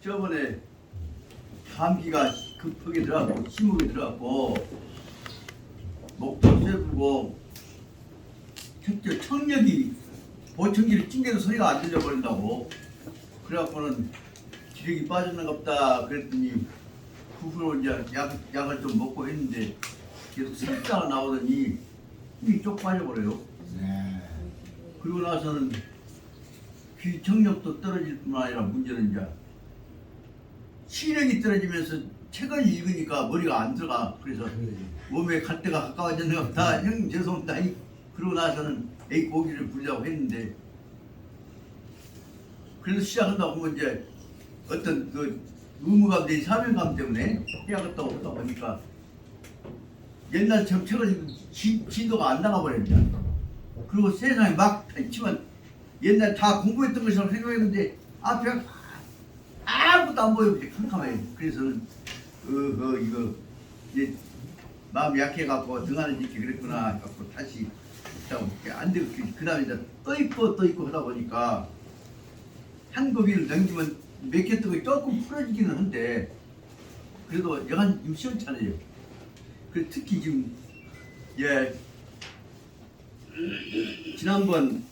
저번에 감기가 급하게 들어갔고 심하게 들어갔고 목도 쇠부고 첫째 청력이 보청기를 찡겨도 소리가 안 들려버린다고 그래갖고는 기력이 빠졌는가 보다 그랬더니 그 후로 이제 약을 좀 먹고 했는데 계속 설사가 나오더니 힘이 쪽 빠져버려요. 네. 그리고 나서는 귀 청력도 떨어질 뿐만 아니라 문제는 이제 시력이 떨어지면서 책을 읽으니까 머리가 안 들어가. 그래서 몸에 갈 데가 가까워졌나 보다. 형님 죄송합니다. 그러고 나서는 에이 고기를 부르자고 했는데 그래서 시작한다고 하면 이제 어떤 그 의무감 내 사명감 때문에 해야겠다고 하다 보니까 옛날처럼 책을 읽으면 진도가 안 나가버렸냐. 그리고 세상에 막 치면 옛날 다 공부했던 것처럼 생각했는데 앞에 아무것도 안 보여. 이제 캄캄해. 그래서는 이거 이제 마음이 약해갖고 등 안에 짓기 그랬구나 갖고 다시 안 되고 그 다음에 이제 떠 있고 하다 보니까 한 고비를 넘기면 맥혔던 거 조금 풀어지기는 한데 그래도 여간 좀 시원찮아요. 그 특히 지금 지난번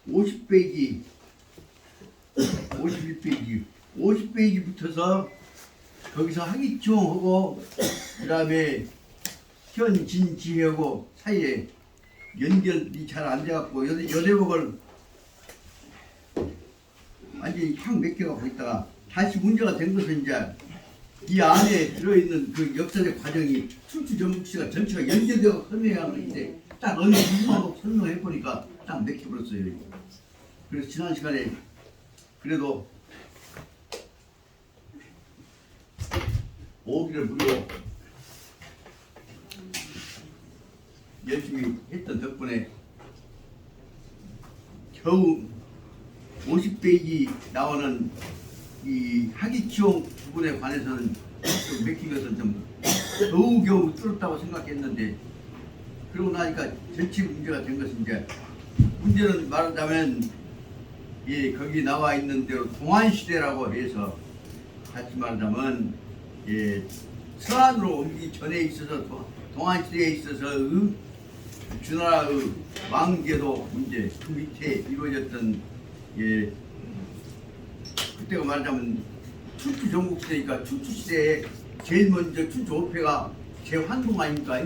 50페이지 51페이지 50페이지부터서 거기서 하기충하고 그 다음에 현진지하고 사이에 연결이 잘 안 돼갖고 여대목을 완전히 확 맥혀갖고 있다가 다시 문제가 된 것은 이제 이 안에 들어있는 그 역사적 과정이 춘추전국시가 전체가 연결되어 설명하는데 딱 어느 부분만 설명해보니까 딱 맥혀버렸어요. 그래서 지난 시간에 그래도 오기를 무려 열심히 했던 덕분에 겨우 50페이지 나오는 이 학위치용 부분에 관해서는 좀 맥힌 것은 좀 겨우겨우 뚫었다고 생각했는데 그러고 나니까 전체 문제가 된 것은 이제 문제는 말하자면 거기 나와 있는 대로 동안시대라고 해서 다시 말하자면 서안으로 옮기기 전에 있어서 동안시대에 있어서 주나라의 왕제도 문제 그 밑에 이루어졌던 그때가 말하자면 춘추전국시대니까 춘추시대에 제일 먼저 춘추오패가 제환공 아닙니까?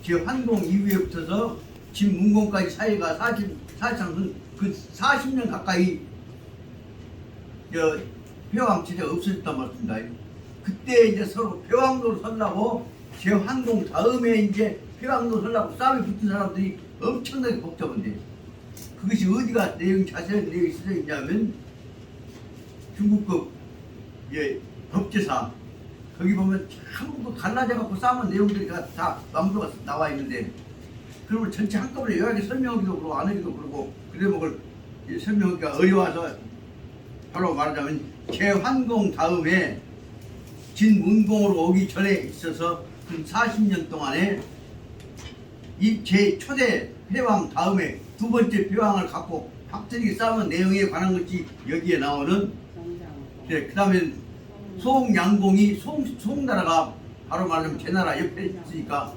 제환공 이후에부터서 진문공까지 사이가 사실상 그 40년 가까이 회왕체제가 없어졌단 말입니다. 그때 이제 서로 회왕로를 서려고 제환공 다음에 이제 회왕로 서려고 싸움에 붙은 사람들이 엄청나게 복잡한데 그것이 어디가 자세한 내용이 쓰여 있냐면 중국급 법제사 거기 보면 전부 갈라져 갖고 싸움한 내용들이 다 남도가 나와 있는데 그러면 전체 한꺼번에 요약에 설명하기도 그러고 안 하기도 그러고 그래먹을 설명하기가 어려워서 바로 말하자면 제환공 다음에 진문공으로 오기 전에 있어서 그 40년 동안에 이 제 초대 회왕 다음에 두 번째 회왕을 갖고 확실하게 싸우는 내용에 관한 것이 여기에 나오는 그 다음에 송양공이 송나라가 바로 말하자면 제나라 옆에 있으니까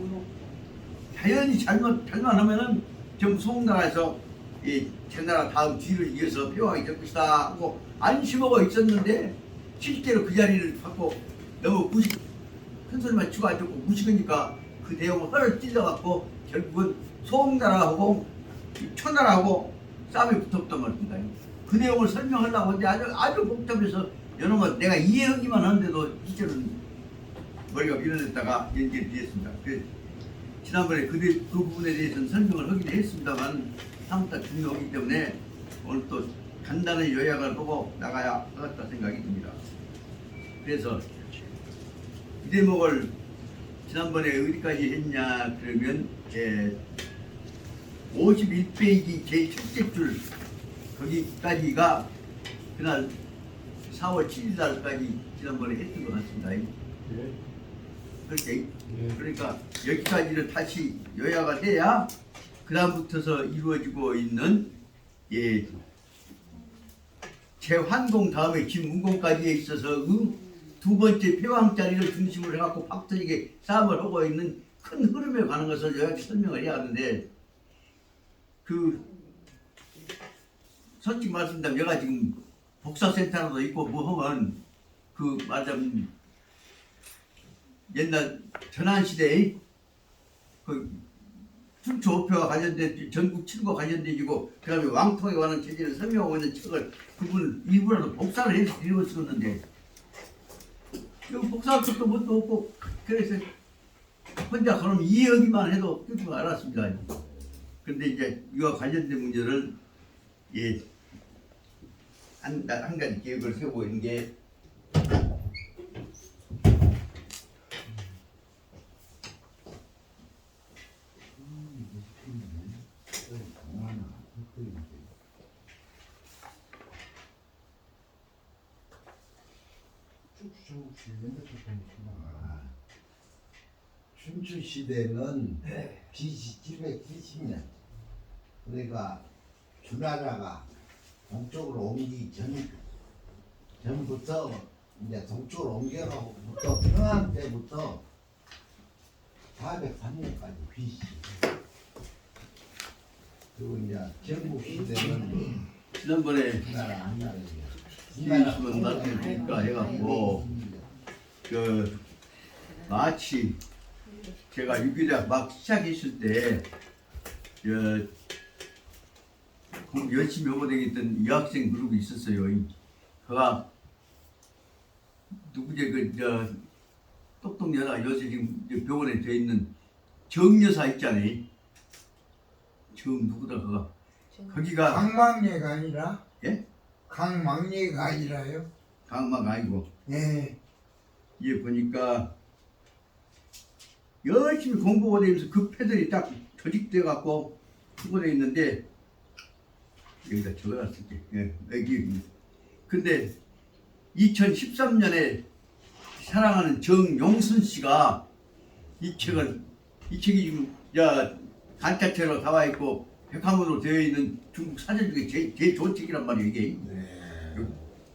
자연히 잘만 하면은 전부 송나라에서 이 제나라 다음 뒤를 이어서 회왕이 될 것이다 하고 안심하고 있었는데 실제로 그 자리를 갖고 너무 큰 소리만 치고 앉았고 무식하니까 그 내용을 허를 찔러갖고 결국은 송나라하고 초나라하고 싸움이 붙었단 말입니다. 그 내용을 설명하려고 하는데 아주 복잡해서 여러분 내가 이해하기만 하는데도 이제는 머리가 밀어냈다가 연결이 되었습니다. 지난번에 그 부분에 대해서는 설명을 하긴 했습니다만 상당히 중요하기 때문에 오늘 또 간단히 요약을 하고 나가야 하겠다 생각이 듭니다. 그래서 이 대목을 지난번에 어디까지 했냐 그러면 51페이지 제일 첫째 줄 거기까지가 그날 4월 7일 날까지 지난번에 했던 것 같습니다. 그렇게 그러니까 여기까지를 다시 요약을 해야 그 다음부터서 이루어지고 있는 예, 제환공 다음에 김문공까지에 있어서 두 번째 패왕 자리를 중심으로 해갖고 박터지게 싸움을 하고 있는 큰 흐름에 관한 것을 여기 설명을 해야 하는데, 솔직히 말씀드리면 내가 지금 복사센터라도 있고 뭐 하면 말하자면 옛날 전환시대에 춘추호표와 관련된 전국 칠과 관련되고 그 다음에 왕통에 관한 체제를 설명하고 있는 책을 그분 일부라도 복사를 해서 읽었었는데 복사할 것도 뭣도 없고 그래서 혼자 그럼 이해하기만 해도 끝을 알았습니다. 근데 이제 이와 관련된 문제를 한 가지 계획을 세우고 있는 게 춘추 시대는 BC 770년. 그러니까 주나라가 동쪽으로 옮기기 전부터 이제 동쪽으로 옮겨가고부터 평안 때부터 403년까지 BC. 그리고 이제 전국 시대는 지난번에 주나라 한 나라예요. 있으면 말씀드릴까 해갖고 마치 제가 6.1대 막 시작했을 때 열심히 하고 다녔던 여학생 그룹이 있었어요. 그가 누구지 똑똑 여자 요새 지금 병원에 돼 있는 정여사 있잖아요. 누구다 그가 거기가 강망례가 아니라? 예? 강망례가 아니라요? 강막 아니고 예. 이게 보니까 열심히 공부하고 다니면서 그 패들이 딱 조직돼 갖고 하고 돼 있는데 여기다 적어놨을게. 여기. 근데 2013년에 사랑하는 정용순 씨가 이 책이 지금 간짜체로 나와 있고 백화문으로 되어 있는 중국 사전 중에 제일 좋은 책이란 말이에요. 이게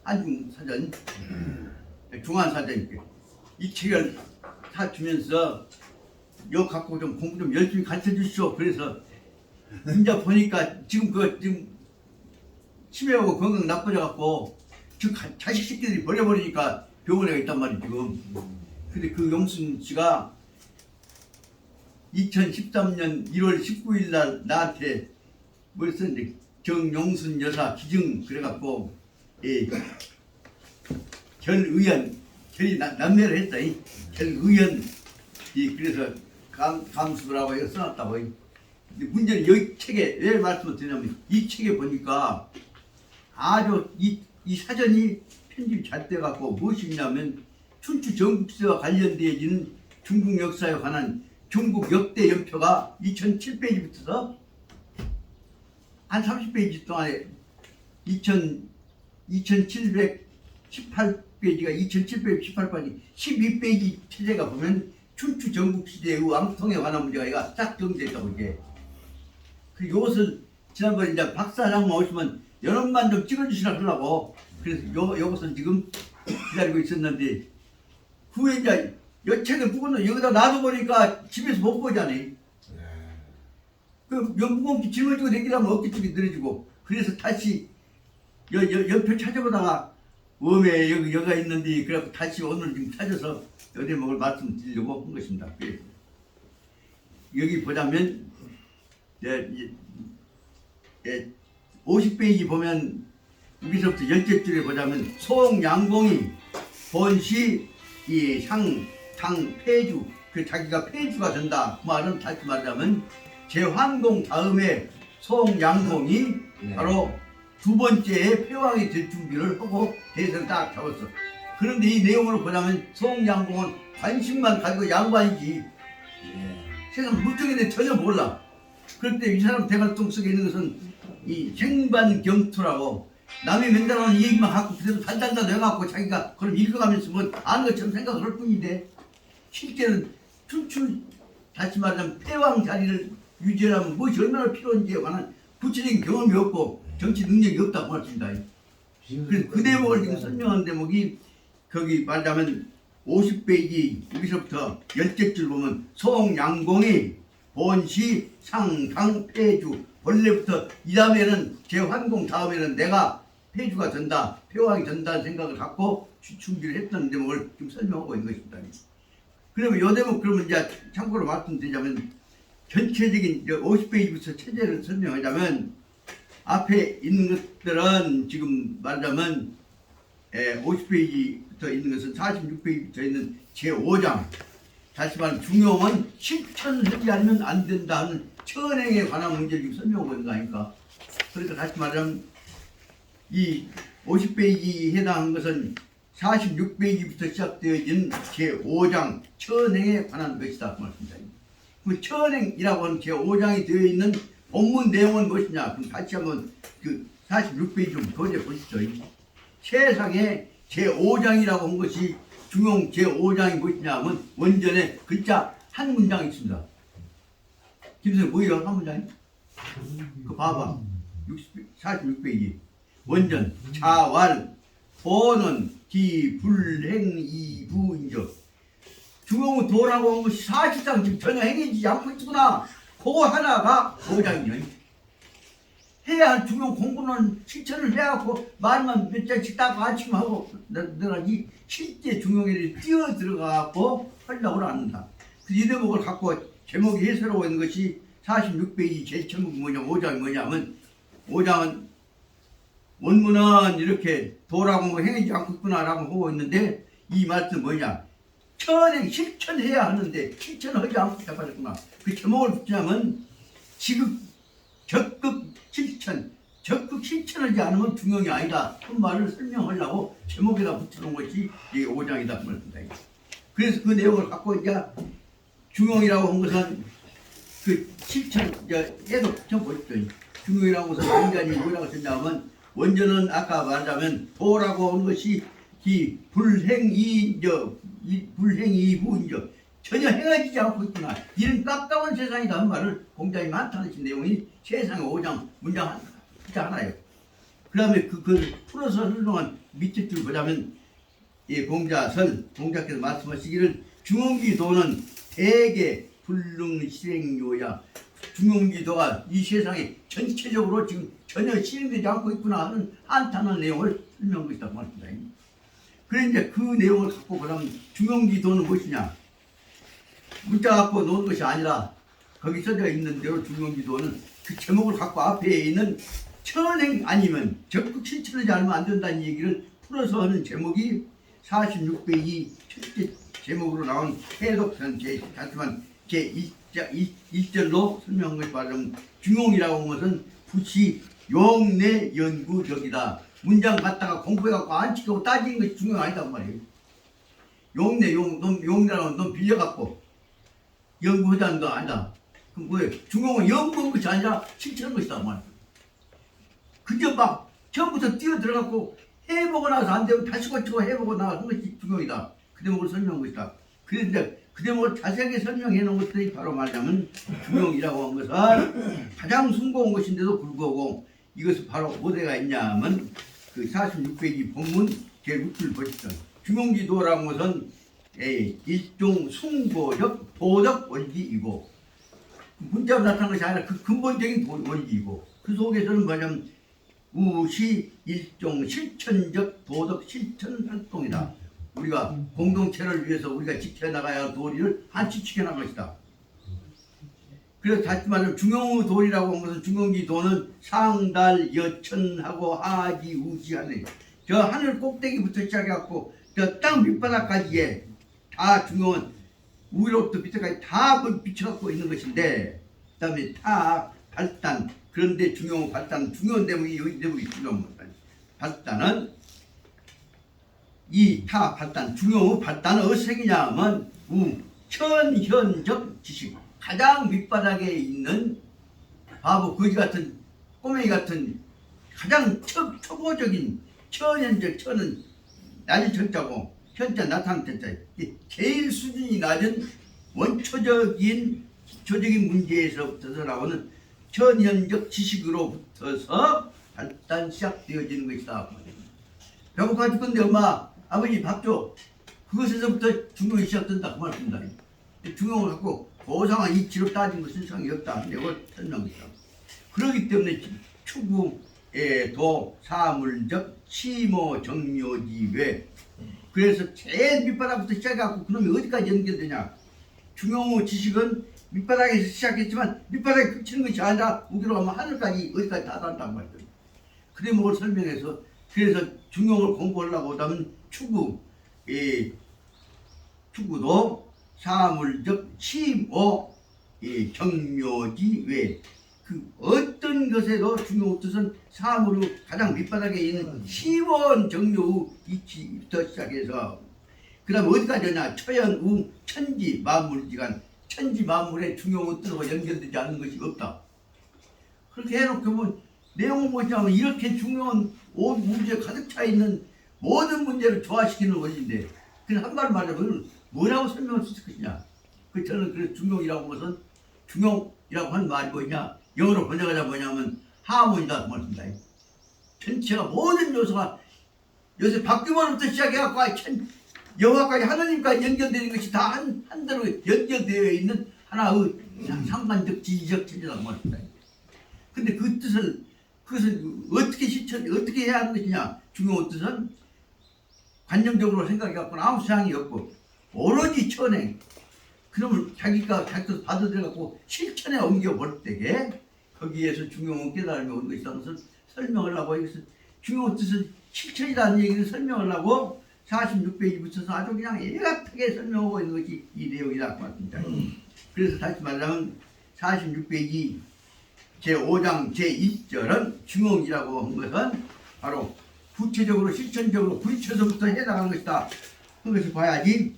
한중 사전, 중한 사전. 이 책을 다 주면서 이거 갖고 좀 공부 좀 열심히 가르쳐 주시오. 그래서 이제 보니까 지금 치매하고 건강 나빠져 갖고 지금 자식 새끼들이 버려버리니까 병원에 있단 말이에요 지금. 근데 그 용순 씨가 2013년 1월 19일 날 나한테 뭘 썼는데 정용순 여사 기증 그래갖고 결이 남매를 했다. 결의원 그래서 감수라고 이거 써놨다고. 근데 문제는 여기 책에 왜 말씀을 드리냐면 이 책에 보니까 아주 이 사전이 편집이 잘 돼갖고 무엇이 있냐면 춘추 전국시대와 관련되어지는 중국 역사에 관한 중국 역대 연표가 2007페이지부터 한 30페이지 동안에 2718페이지가 2718페이지 12페이지 체제가 보면 춘추 전국시대의 왕통에 관한 문제가 딱 정되어 있다고 이게. 이것을 지난번에 이제 박사장 오시면 연원만 좀 찍어주시라 하려고 그래서 요것을 지금 기다리고 있었는데 후에 이제 여 책을 보고는 여기다 놔둬보니까 집에서 못 보잖아요. 무겁게 짊어지고 다니려면 어깨쪽이 늘어지고 그래서 다시 옆에 찾아보다가 웜에 여기가 있는데 그래갖고 다시 오늘 지금 찾아서 여대 먹을 말씀드리려고 한 것입니다. 여기 보자면 50페이지 보면 여기서부터 10째 줄에 보자면 송양공이 본시 상 폐주 자기가 폐주가 된다. 그 말은 다시 말하자면 제환공 다음에 송양공이 바로 두 번째의 패왕이 될 준비를 하고 대선을 딱 잡았어. 그런데 이 내용을 보자면 송양공은 관심만 가지고 양반이지 세상 물정에 대해 전혀 몰라. 그런데 이 사람 대갈통 속에 있는 것은 이 생반경투라고 남이 맨날하는 얘기만 갖고 그래도 단단단 해갖고 자기가 그걸 읽어가면서 뭐 아는 것처럼 생각을 할 뿐인데 실제는 춘추 다시 말하자면 패왕 자리를 유지하려면 무엇이 얼마나 필요한지에 관한 구체적인 경험이 없고 정치 능력이 없다고 말씀입니다. 그래서 그 대목을 지금 설명한 대목이 거기 말하자면 50페이지 여기서부터 10째 보면 송양공이 본시 상당 폐주 본래부터 이 다음에는 제환공 다음에는 내가 폐주가 된다 폐왕이 된다는 생각을 갖고 준비를 했던 대목을 지금 설명하고 있는 것입니다. 그러면 이 대목 그러면 이제 참고로 말씀드리자면 전체적인 50페이지부터 체제를 설명하자면 앞에 있는 것들은 지금 말하자면 50페이지부터 있는 것은 46페이지부터 있는 제5장 다시 말하면 중용은 실천하지 않으면 안 된다는 천행에 관한 문제를 지금 설명하고 있는 거 아닙니까? 그러니까 다시 말하면 이 50페이지에 해당한 것은 46페이지부터 시작되어진 제5장 천행에 관한 것이다 그 말씀입니다. 그 천행이라고 하는 제5장이 되어 있는 본문 내용은 무엇이냐? 그럼 다시 한번 그 46페이지 좀 거제 보시죠. 세상에 제5장이라고 한 것이 중용 제5장이 무엇이냐 하면 원전에 글자 한 문장이 있습니다. 김선생 뭐예요? 한 문장이? 그 봐봐. 46페이지 원전 자왈 도는 기불행이부인적 중용의 도라고 한 것이 사실상 지금 전혀 행해지지 않고 있구나. 그거 하나가 5장이에요. 해야 할 중용 공부는 실천을 해야하고 말만 몇 장씩 딱 아침하고 내가 이 실제 중용에 뛰어 들어가고 하려고 합니다. 이 대목을 갖고 제목이 해설하고 있는 것이 46페이지 제 제목이 뭐냐 5장이 뭐냐면 5장은 원문은 이렇게 도라고 행하지 않고 있구나라고 하고 있는데 이 말은 뭐냐 천행 실천해야 하는데 실천을 하지 않고 있다고 하셨구나. 그 제목을 붙이자면 지극 적극 실천 적극 실천하지 않으면 중용이 아니다 그 말을 설명하려고 제목에다 붙여놓은 것이 이 5장이다 그 말입니다. 그래서 그 내용을 갖고 이제 중용이라고 한 것은 그 실천 해서 붙여보십시오. 중용이라고 해서 완전히 뭐라고 썼냐면 원전은 아까 말하자면 도라고 하는 것이 이 불행이부인적 전혀 행하지 않고 있구나. 이런 깝깝한 세상이다 한 말을 공자님이 한탄하신 내용이 세상의 5장 문장 하나예요. 그 다음에 그 풀어서 설명한 밑에 줄 보자면 이 공자께서 말씀하시기를 중용기도는 대개 불능실행요야. 중용기도가 이 세상에 전체적으로 지금 전혀 실행되지 않고 있구나 하는 한탄한 내용을 설명한 것이라고 말합니다. 그래 이제 그 내용을 갖고 보면 중용기도는 무엇이냐? 문자 갖고 놓은 것이 아니라 거기 써져 있는 대로 중용기도는 그 제목을 갖고 앞에 있는 천행 아니면 적극 실천하지 않으면 안 된다는 얘기를 풀어서 하는 제목이 46페이지 첫째 제목으로 나온 해독편 제1절로 설명한 것이 말하면 중용이라고 하는 것은 부시 용내 연구적이다. 문장 갖다가 공부해갖고 안 지키고 따지는 것이 중용 아니단 말이에요. 용내라고 넌 빌려갖고 연구하자는 거 아니다. 그럼 뭐예요? 중용은 연구한 것이 아니라 실천한 것이다 말이에요. 그저 막 처음부터 뛰어들어갖고 해보고 나서 안 되면 다시 고치고 해보고 나서 한 것이 중용이다. 그 대목을 설명한 것이다. 그런데 그 대목을 자세하게 설명해 놓은 것들이 바로 말하자면 중용이라고 한 것은 가장 숭고한 것인데도 불구하고 이것은 바로 어디가 있냐면 그 46페이지 본문 제6줄 보십시오. 중용기도라는 것은 일종 숭고적 도덕 원리이고 문자로 나타난 것이 아니라 그 근본적인 원리이고 그 속에서는 뭐냐면 우시 일종 실천적 도덕 실천 활동이다. 우리가 공동체를 위해서 우리가 지켜나가야 할 도리를 한치 지켜나갈 것이다. 그래서 다시 말하면 중용의 도리라고 한 것은 중용기도는 상달 여천하고 하지 우지하네. 저 하늘 꼭대기부터 시작해갖고 저 땅 밑바닥까지에 다 중용은 위로부터 밑에까지 다 비춰갖고 있는 것인데 그 다음에 타 발단 그런데 중용 발단 중요한 대목이 여기 대목이 중요한 겁니다. 발단은 이 타 발단 중용의 발단은 어색이냐 하면 천현적 지식 가장 밑바닥에 있는 바보 거지 같은 꼬맹이 같은 가장 초보적인 천현적 천은 낮은 천자고 현자 나타난 천자 제일 수준이 낮은 원초적인 기초적인 문제에서부터 나오는 천연적 지식으로부터서 일단 시작되어지는 것이다. 배고파 죽건데 엄마 아버지 밥 줘. 그것에서부터 중용이 시작된다 그 말입니다. 중용을 갖고 고상한 이치로 따진 것은 상이 없다. 내가 설명했다. 그렇기 때문에 추구의 도 사물적 치모 정묘지외. 그래서 제일 밑바닥부터 시작해갖고 그놈이 어디까지 연결되냐. 중용의 지식은 밑바닥에서 시작했지만 밑바닥에 그치는 것이 아니라 우기로 가면 하늘까지 어디까지 다 단다는 말이죠. 그래 뭘 설명해서 그래서 중용을 공부하려고 하면 추구도 사물적 치모 정묘지 외. 그 어떤 것에도 중요 뜻은 사물의 가장 밑바닥에 있는 시원 정묘의 이치부터 시작해서 그 다음 어디까지 하냐. 처연 천지 만물지간 천지 만물의 중요한 뜻과 연결되지 않는 것이 없다. 그렇게 해놓고 보면 내용을 보자면 이렇게 중요한 온 우주에 가득 차 있는 모든 문제를 조화시키는 원리인데 그냥 한마디로 말하면 뭐라고 설명할 수 있을 것이냐. 그 저는 그래서 중용이라고 하는 것은 중용이라고 하는 말이 뭐냐. 영어로 번역하자 뭐냐면 하모니다 그 말입니다. 전체가 모든 요소가 요새 바뀌면부터 시작해갖고 여호와까지 하나님까지 연결되는 것이 다 한대로 연결되어 있는 하나의 상관적 지리적 체제라고 말입니다. 근데 그것을 어떻게 해야 하는 것이냐. 중요한 뜻은 관념적으로 생각해갖고는 아무 소양이 없고 오로지 천행. 그러면 자기가 자기도 받아들여갖고 실천에 옮겨볼 때에 거기에서 중요한 깨달음이 오는 것이라는 것을 설명을 하고 이것은 중요한 뜻은 실천이라는 얘기를 설명을 하고 46페이지 붙여서 아주 그냥 애같하게 설명하고 있는 것이 이 내용이라고 합니다. 그래서 다시 말하면 46페이지 제5장 제1절은 중용이라고 한 것은 바로 구체적으로 실천적으로 부딪혀서부터 해나가는 것이다. 그것을 봐야지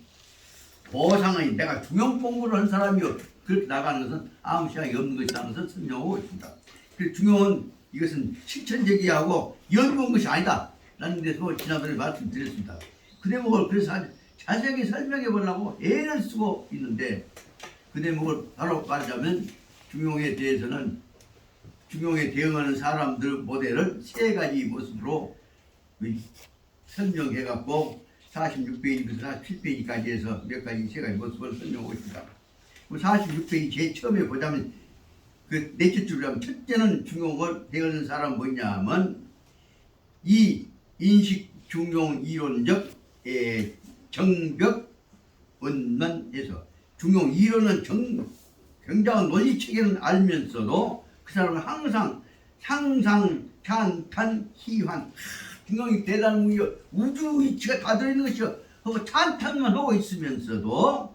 보상의 내가 중용 공부를 한 사람이요 그렇게 나가는 것은 아무 시간이 없는 것이라는 것을 설명하고 있습니다. 그래서 중용은 이것은 실천적이하고 연구한 것이 아니다 라는 데서 지난번에 말씀드렸습니다. 그 대목을 그래서 아주 자세하게 설명해 보려고 애를 쓰고 있는데 그 대목을 바로 말하자면 중용에 대해서는 중용에 대응하는 사람들 모델을 세 가지 모습으로 설명해 갖고 46페이지부터 47페이지까지 해서 몇 가지 세 가지 모습을 설명하고 있습니다. 46페이지 제일 처음에 보자면 그 넷째 줄을 하면 첫째는 중용을 대응하는 사람은 뭐냐면 이 인식 중용 이론적 정벽 원만에서 중용 이론은 굉장한 논리 체계는 알면서도 그 사람은 항상 상상 찬탄 희환 중용이 대단한 우주 이치가 다 들어있는 것이요 하고 찬탄만 하고 있으면서도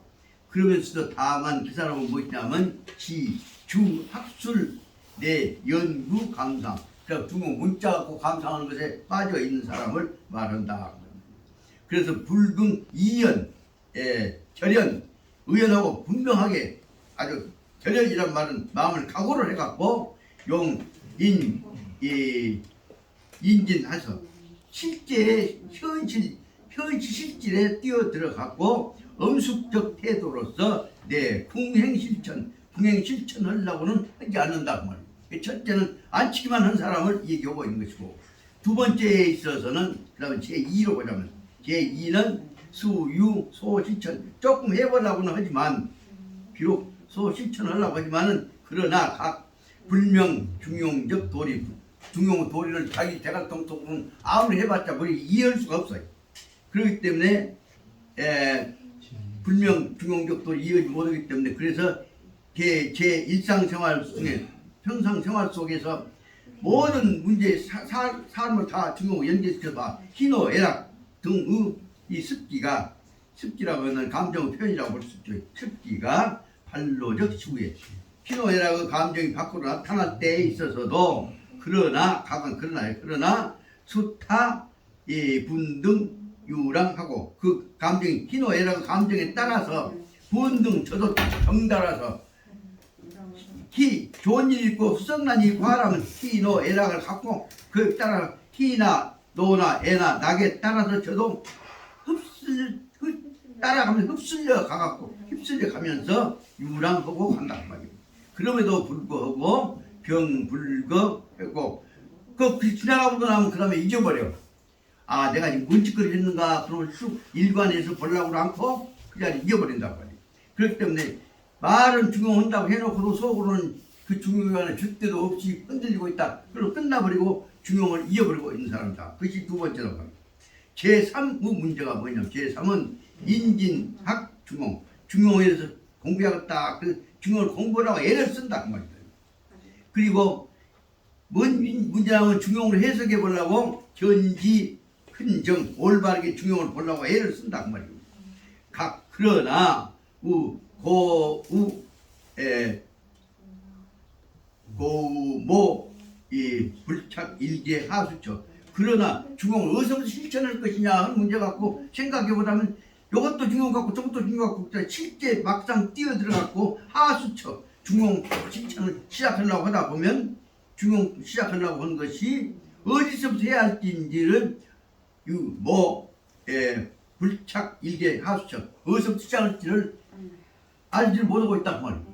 그러면서도 다만 그 사람은 무엇이냐면 주 학술 내 연구 감상 그러니까 중용 문자 갖고 감상하는 것에 빠져 있는 사람을 말한다. 그래서 불금 이연 결연 의연하고 분명하게 아주 결연이란 말은 마음을 각오를 해갖고 인진해서 실제 현실 실질에 뛰어들어갖고 엄숙적 태도로서 내 궁행 실천 하려고는 하지 않는다 그 말이에요. 첫째는 안치기만 한 사람을 얘기하고 있는 것이고 두 번째에 있어서는 그 다음에 제2로 보자면 제2는 수유 소실천 조금 해보려고는 하지만 비록 소실천하려고 하지만은 그러나 각 불명 중용적 도리 중용 도리를 자기 대갈통통은 아무리 해봤자 머리 이해할 수가 없어요. 그렇기 때문에 불명 중용적 도리 이해하지 못하기 때문에 그래서 제 일상생활 중에 평상생활 속에서 모든 문제 사람을 다 중용을 연결시켜봐 희노 애락 등의 이 습기라고 하는 감정의 표현이라고 볼 수 있죠. 습기가 반로적 시구에 희노애락의 감정이 밖으로 나타날 때에 있어서도 그러나 수타 분등 유랑하고 그 감정이 희노애락의 감정에 따라서 분등 저도 정달아서 좋은 일 있고 후성난 일 있고 하라면 희노애락을 갖고 그 따라 희나 노나 애나 낙에 따라서 저도 따라가면서 휩쓸려 가면서 유랑하고 간단 말이에요. 그럼에도 불구하고 병불거 하고 그 지나가보고 나면 그 다음에 잊어버려. 아 내가 지금 뭔 짓거리 했는가 그러면 쑥 일관해서 보려고 않고 그 자리 잊어버린단 말이야. 그렇기 때문에 말은 중용한다고 해놓고도 속으로는 그 중용에 줏대도 없이 흔들리고 있다. 그리고 끝나버리고 중용을 잊어버리고 있는 사람이다. 그것이 두 번째라고 합니다. 제3의 문제가 뭐냐면 제3은 인진학 중용. 중용에 대해서 공부하겠다. 그 중용을 공부하라고 애를 쓴다. 그 말이다. 그리고 뭔 문제냐면 중용을 해석해 보려고 견지, 흔정, 올바르게 중용을 보려고 애를 쓴다. 그 말이에요. 그러나 불착 일개 하수처. 그러나 중용을 어디서부터 실천할 것이냐 하는 문제 갖고 생각해 보자면 이것도 중용 갖고 저것도 중용 갖고 실제 막상 뛰어들어갖고 하수처 중용 실천을 시작하려고 하다 보면 중용 시작하려고 하는 것이 어디서부터 해야 할지를 불착 일개 하수처 어디서부터 시작할지를 알지를 못하고 있단 말이에요.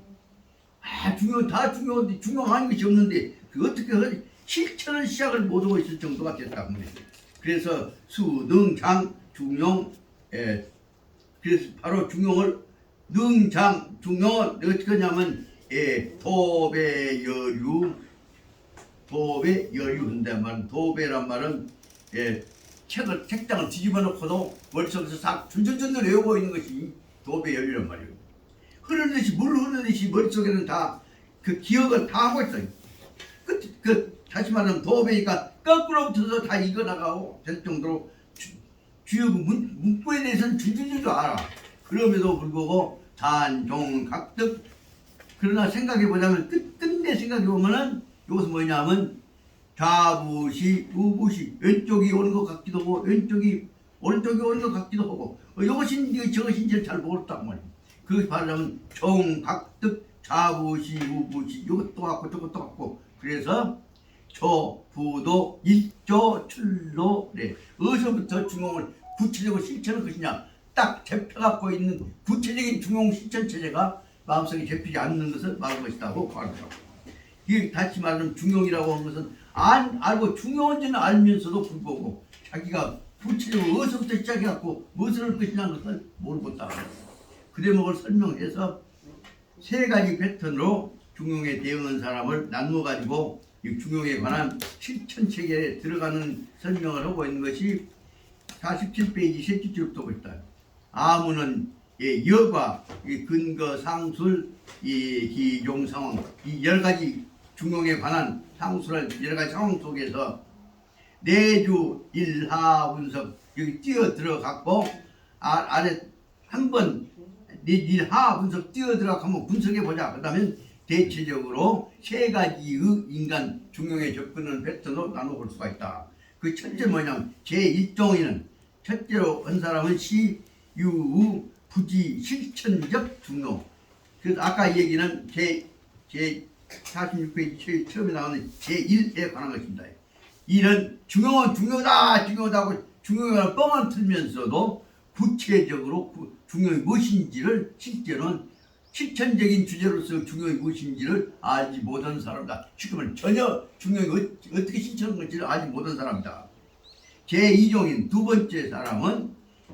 중용 다 중요한데 중용한 것이 없는데 그 어떻게 실천을 시작을 못하고 있을 정도가 됐다고 합니다. 그래서 수능장 중용 그래서 바로 중용을 능장 중용을 어떻게 하냐면 도배여류 한단 말은 도배란 말은 책장을 뒤집어 놓고도 머릿속에서 싹 줄줄줄 외우고 있는 것이 도배여류란 말이에요. 흐르듯이 물 흐르듯이 머릿속에는 다 그 기억을 다 하고 있어요. 다시 말하면 도배니까 거꾸로 붙어서 다 익어나가고 될 정도로 주요 문구에 대해서는 줄줄줄 알아. 그럼에도 불구하고 단종각득. 그러나 생각해보자면 끝내 생각해보면은 이것은 뭐냐면 좌부시 우부시 왼쪽이 오는 것 같기도 하고 오른쪽이 오는 것 같기도 하고 이것인지 저것인지를 잘 모르겠단 말이에요. 그것이 말하자면 종각득 좌부시 우부시 이것도 같고 저것도 같고 그래서 조부도 일조 출로래 어디서부터 중용을 구체적으로 실천할 것이냐 딱 잡혀갖고 있는 구체적인 중용 실천 체제가 마음속에 잡히지 않는 것을 말한 것이라고 말합니다. 이게 다시 말하면 중용이라고 하는 것은 알고 중요한지는 알면서도 불구하고 자기가 구체적으로 어디서부터 시작해갖고 무엇을 할 것이냐 하는 것을 모르고 있다. 그 대목을 설명해서 세 가지 패턴으로 중용에 대응한 사람을 나누어가지고 이 중용에 관한 실천 체계에 들어가는 설명을 하고 있는 것이 47페이지 셋째 줄부터 있다. 아무는 여과 근거 상술 기종 상황 이 여러 가지 중용에 관한 상술할 여러 가지 상황 속에서 내주 일하 분석 여기 뛰어 들어갔고 아래 한번 일하 분석 뛰어 들어가고 한번 분석해 보자. 그다음에 대체적으로 세 가지의 인간 중용에 접근하는 패턴으로 나눠볼 수가 있다. 그 첫째 뭐냐면 제1종에는 첫째로 한 사람은 시유 부지 실천적 중용. 그래서 아까 얘기는 제 46페이지 처음에 나오는 제1에 관한 것입니다. 이런 중용은 중요하다고 중용을 뻥을 틀면서도 구체적으로 중용이 무엇인지를 실제로는 실천적인 주제로서 중용이 무엇인지를 알지 못한 사람이다. 지금은 전혀 중용이 어떻게 실천하는 건지를 알지 못한 사람이다. 제2종인 두 번째 사람은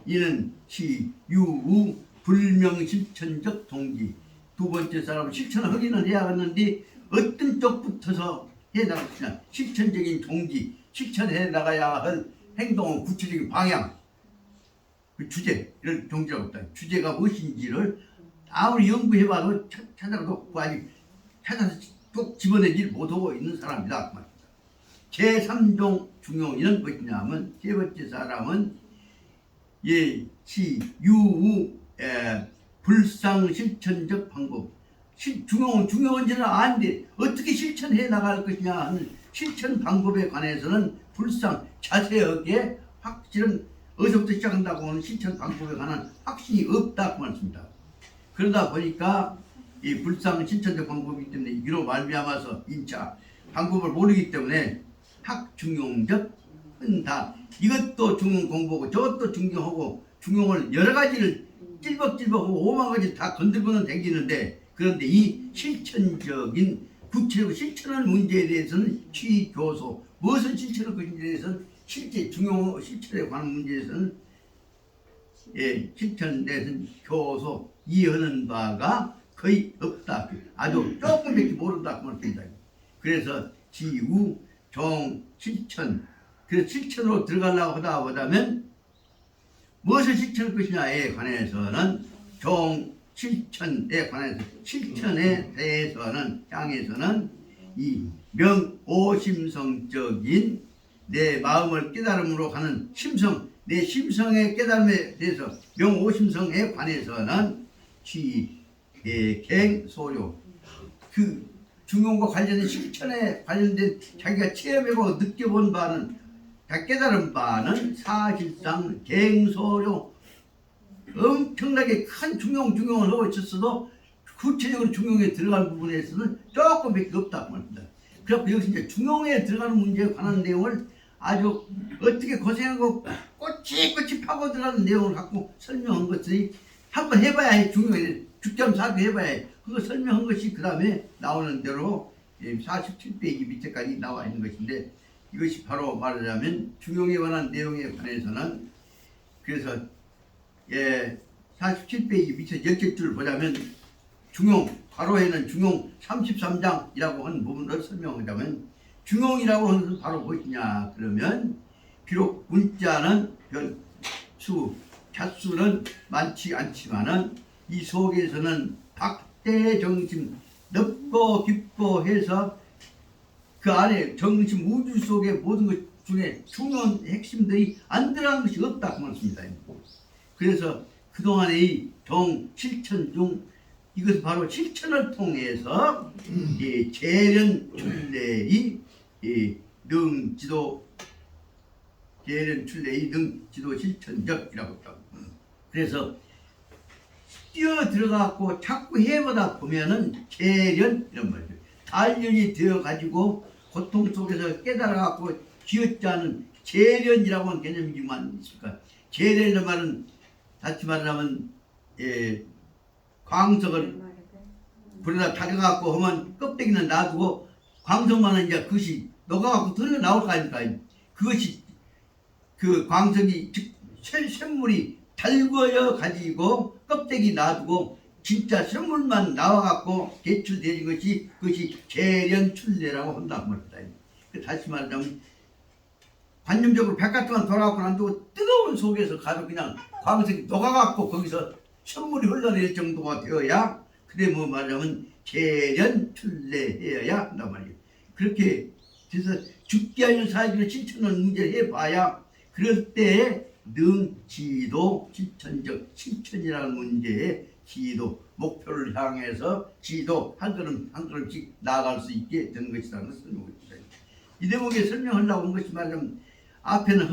이는 시유우 불명실천적 동기. 두 번째 사람은 실천을 하기는 해야겠는데 어떤 쪽부터서 해나갈 것이냐. 실천적인 동기, 실천해 나가야 할 행동은 구체적인 방향, 그 주제를 동기라고 했다. 주제가 무엇인지를 아무리 연구해봐도 찾아도 아직 찾아서 꼭 집어내지 못하고 있는 사람이다. 제3종 중용인은 무엇이냐면 세 번째 사람은 시유우 불상실천적 방법. 중용인지는 아는데 어떻게 실천해 나갈 것이냐 하는 실천 방법에 관해서는 불상 자세하게 확실은 어디서부터 시작한다고 하는 실천 방법에 관한 확신이 없다고 말씀입니다. 그러다 보니까 이 불상 실천적 방법이기 때문에 이로 말미암아서 인차 방법을 모르기 때문에 학중용적 흔다. 이것도 중용 공부하고 저것도 중용하고 중용을 여러 가지를 찔벅찔벅하고 5만 가지 다 건들고는 다니는데 그런데 이 실천적인 구체적으로 실천하는 문제에 대해서는 취교소, 무엇을 실천할 것인지에 대해서는 실제 중요 실천에 관한 문제에서는 실천에 대해서는 교소 이해하는 바가 거의 없다. 아주 조금밖에 모른다. 그래서 지우, 종, 실천. 그래서 실천으로 들어가려고 하다 보다면 무엇을 실천할 것이냐에 관해서는 종, 실천에 관해서 실천에 대해서는 향해서는 이 명오심성적인 내 마음을 깨달음으로 가는 심성, 내 심성의 깨달음에 대해서 명오심성에 관해서는 취객소료 그 중용과 관련된 실천에 관련된 자기가 체험하고 느껴본 바는 깨달은 바는 사실상 갱소료 엄청나게 큰 중용을 하고 있었어도 구체적으로 중용에 들어갈 부분에서는 조금밖에 없다고 합니다. 그래서 여기서 이제 중용에 들어가는 문제에 관한 내용을 아주 어떻게 고생하고 꼬치꼬치 파고 들어가는 내용을 갖고 설명한 것들이 한번 해봐야 해. 중용에 죽잠사도 해봐야 해. 그거 설명한 것이 그 다음에 나오는 대로 47페이지 밑에까지 나와 있는 것인데 이것이 바로 말하자면 중용에 관한 내용에 관해서는 그래서 47페이지 밑에 10줄 보자면 중용, 괄호에는 중용 33장이라고 하는 부분을 설명하자면 중용이라고 하는 것은 바로 무엇이냐 그러면 비록 문자는 별수, 자수는 많지 않지만은 이 속에서는 박대정심, 넓고 깊고 해서 그 안에 정심 우주 속의 모든 것 중에 중요한 핵심들이 안 들어간 것이 없다고 말씀입니다. 그래서 그동안의 이 정 실천 중 이것은 바로 실천을 통해서 재련 출래의 능지도 재련 출래의 능지도 실천적이라고 합니다. 그래서 뛰어 들어가고 자꾸 해보다 보면은 재련 이런 말이죠. 단련이 되어 가지고 고통 속에서 깨달아갖고 기어지 않은 재련이라고 하는 개념이지만 있을까? 재련이라는 말은 다시 말하면 광석을 불에다 다려갖고 하면 껍데기는 놔두고 광석만은 이제 그것이 녹아갖고 덜려 나올 거 아닙니까? 그것이 그 광석이 즉 쇳물이 달궈져 가지고 껍데기 놔두고 진짜 쇳물만 나와갖고 개출되는 것이 그것이 재련출래라고 한다고 말합니다. 다시 말하자면 관념적으로 바깥으로만 돌아가고 난 두고 뜨거운 속에서 가도 그냥 광석이 녹아갖고 거기서 쇳물이 흘러내릴 정도가 되어야 그래 뭐 말하자면 재련출래해야 한단 말이에요. 그렇게 그래서 죽게 하는 사실을 실천하는 문제를 해봐야 그럴 때 능지도 실천적 실천이라는 문제에 지도 목표를 향해서 지도 한 걸음 한 걸음씩 나아갈 수 있게 되는 것이라는 설명입니다. 이 대목에 설명하려고 한 것이 말하자면 앞에는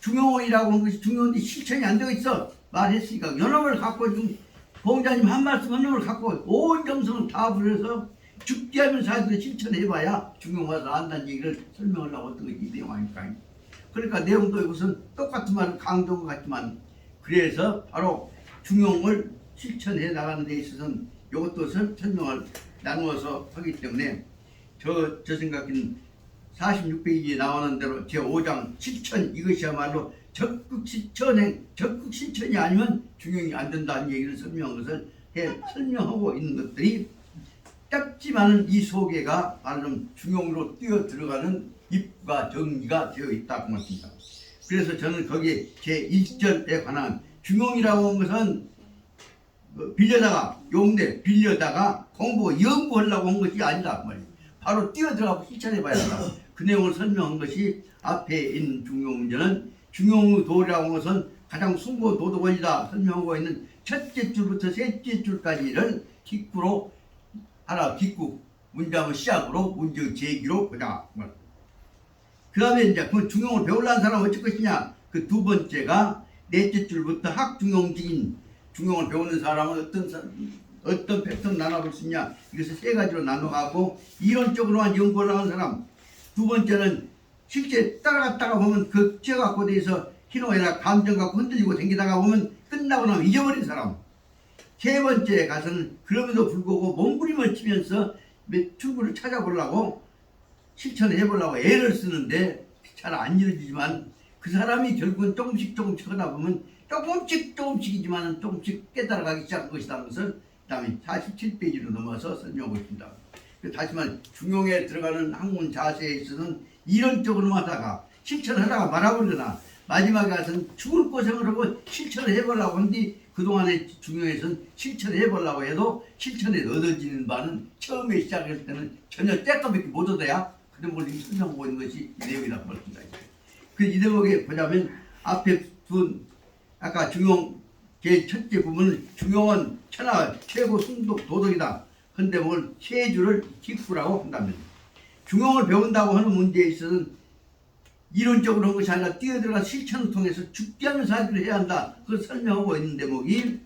중용이라고 한 것이 중요한데 실천이 안 되고 있어 말했으니까 연합을 갖고 지금 공자님 한 말씀 한 놈을 갖고 온 정성을 다 부려서 죽게 하면 사실을 실천해봐야 중용 와서 안다는 얘기를 설명하려고 했던 것이 이 내용 아닐까. 그러니까 내용도 이것은 똑같은 말은 강조가 같지만 그래서 바로 중용을 실천해 나가는 데 있어서는 이것도 설명을 나누어서 하기 때문에 저 생각에는 46페이지에 나오는 대로 제5장 실천 이것이야말로 적극 실천이 아니면 중용이 안 된다는 얘기를 설명한 것을 설명하고 있는 것들이 짧지만은 이 소개가 말하자면 중용으로 뛰어 들어가는 입구가 정리가 되어 있다고 말씀입니다. 그래서 저는 거기에 제1절에 관한 중용이라고 하는 것은 빌려다가 용대 빌려다가 공부 연구하려고 한 것이 아니다 말이에요. 바로 뛰어 들어가고 실천해봐야 한다. 그 내용을 설명한 것이 앞에 있는 중용문제는 중용도라고 하는 것은 가장 숭고 도덕원이다 설명하고 있는 첫째 줄부터 셋째 줄까지를 기구로 하나 기구 문제하면 시작으로 문제 제기로 보자. 그 다음에 이제 그 중용을 배우려는 사람은 어쩔 것이냐. 그 두 번째가 넷째 줄부터 학중용직인 중용을 배우는 사람은 어떤 패턴 나눠볼 수 있냐. 이것을 세 가지로 나눠가고 이론적으로만 연구를 하는 사람. 두 번째는 실제 따라갔다가 보면 극제갖고 돼서 희노애락 감정 갖고 흔들리고 댕기다가 보면 끝나고 나면 잊어버린 사람. 세 번째 가서는 그럼에도 불구하고 몸부림을 치면서 출구를 찾아보려고 실천을 해보려고 애를 쓰는데 잘 안 이루어지지만 그 사람이 결국은 조금씩 하다 보면 조금씩이지만 조금씩 깨달아가기 시작한 것이라는 것을 그다음에 47페이지로 넘어서 설명하고 있습니다. 다시 말 중용에 들어가는 학문 자세에 있어서는 이론적으로만 하다가 실천하다가 말아버리거나 마지막에 가서는 죽을 고생을 하고 실천을 해보려고 하는데 그동안의 중용에서는 실천을 해보려고 해도 실천에 얻어지는 바는 처음에 시작할 때는 전혀 떼까밖에 못 얻어야 그런 걸 설명하고 있는 것이 이 내용이라고 말합니다. 이 대목에 보자면 앞에 아까 중용 제 첫째 부분은 중용은 천하 최고 승독 도덕이다. 한 대목을 세 줄을 짚으라고 한다면 중용을 배운다고 하는 문제에 있어서는 이론적으로 한 것이 아니라 뛰어들어가 실천을 통해서 죽지 않는 사실을 해야 한다. 그걸 설명하고 있는 대목이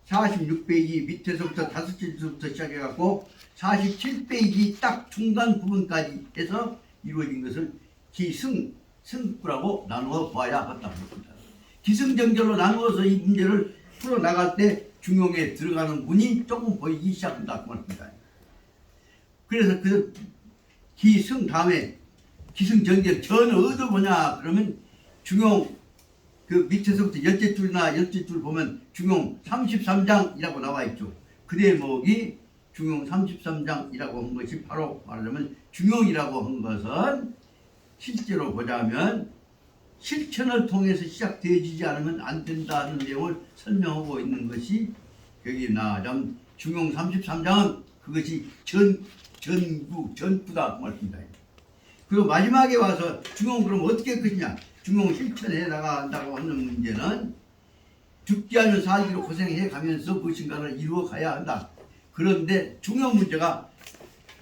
46페이지 밑에서부터 5줄부터 시작해갖고 47페이지 딱 중간 부분까지 해서 이루어진 것을 승구라고 나누어 봐야 한다고 합니다. 기승전결로 나누어서 이 문제를 풀어나갈 때 중용에 들어가는 문이 조금 보이기 시작한다 그 말입니다. 그래서 그 기승 다음에 기승전결 전을 얻어보냐 그러면 중용 그 밑에서부터 열째 줄 보면 중용 33장이라고 나와 있죠. 그 대목이 중용 33장이라고 한 것이 바로 말하자면 중용이라고 한 것은 실제로 보자면 실천을 통해서 시작되어지지 않으면 안 된다는 내용을 설명하고 있는 것이 여기 나자면 중용 33장은 그것이 전부다 말입니다. 그리고 마지막에 와서 중용 그럼 어떻게 할 것이냐 중용 실천해 나간다고 하는 문제는 죽지 않은 살기로 고생해 가면서 무엇인가를 이루어 가야 한다. 그런데 중요한 문제가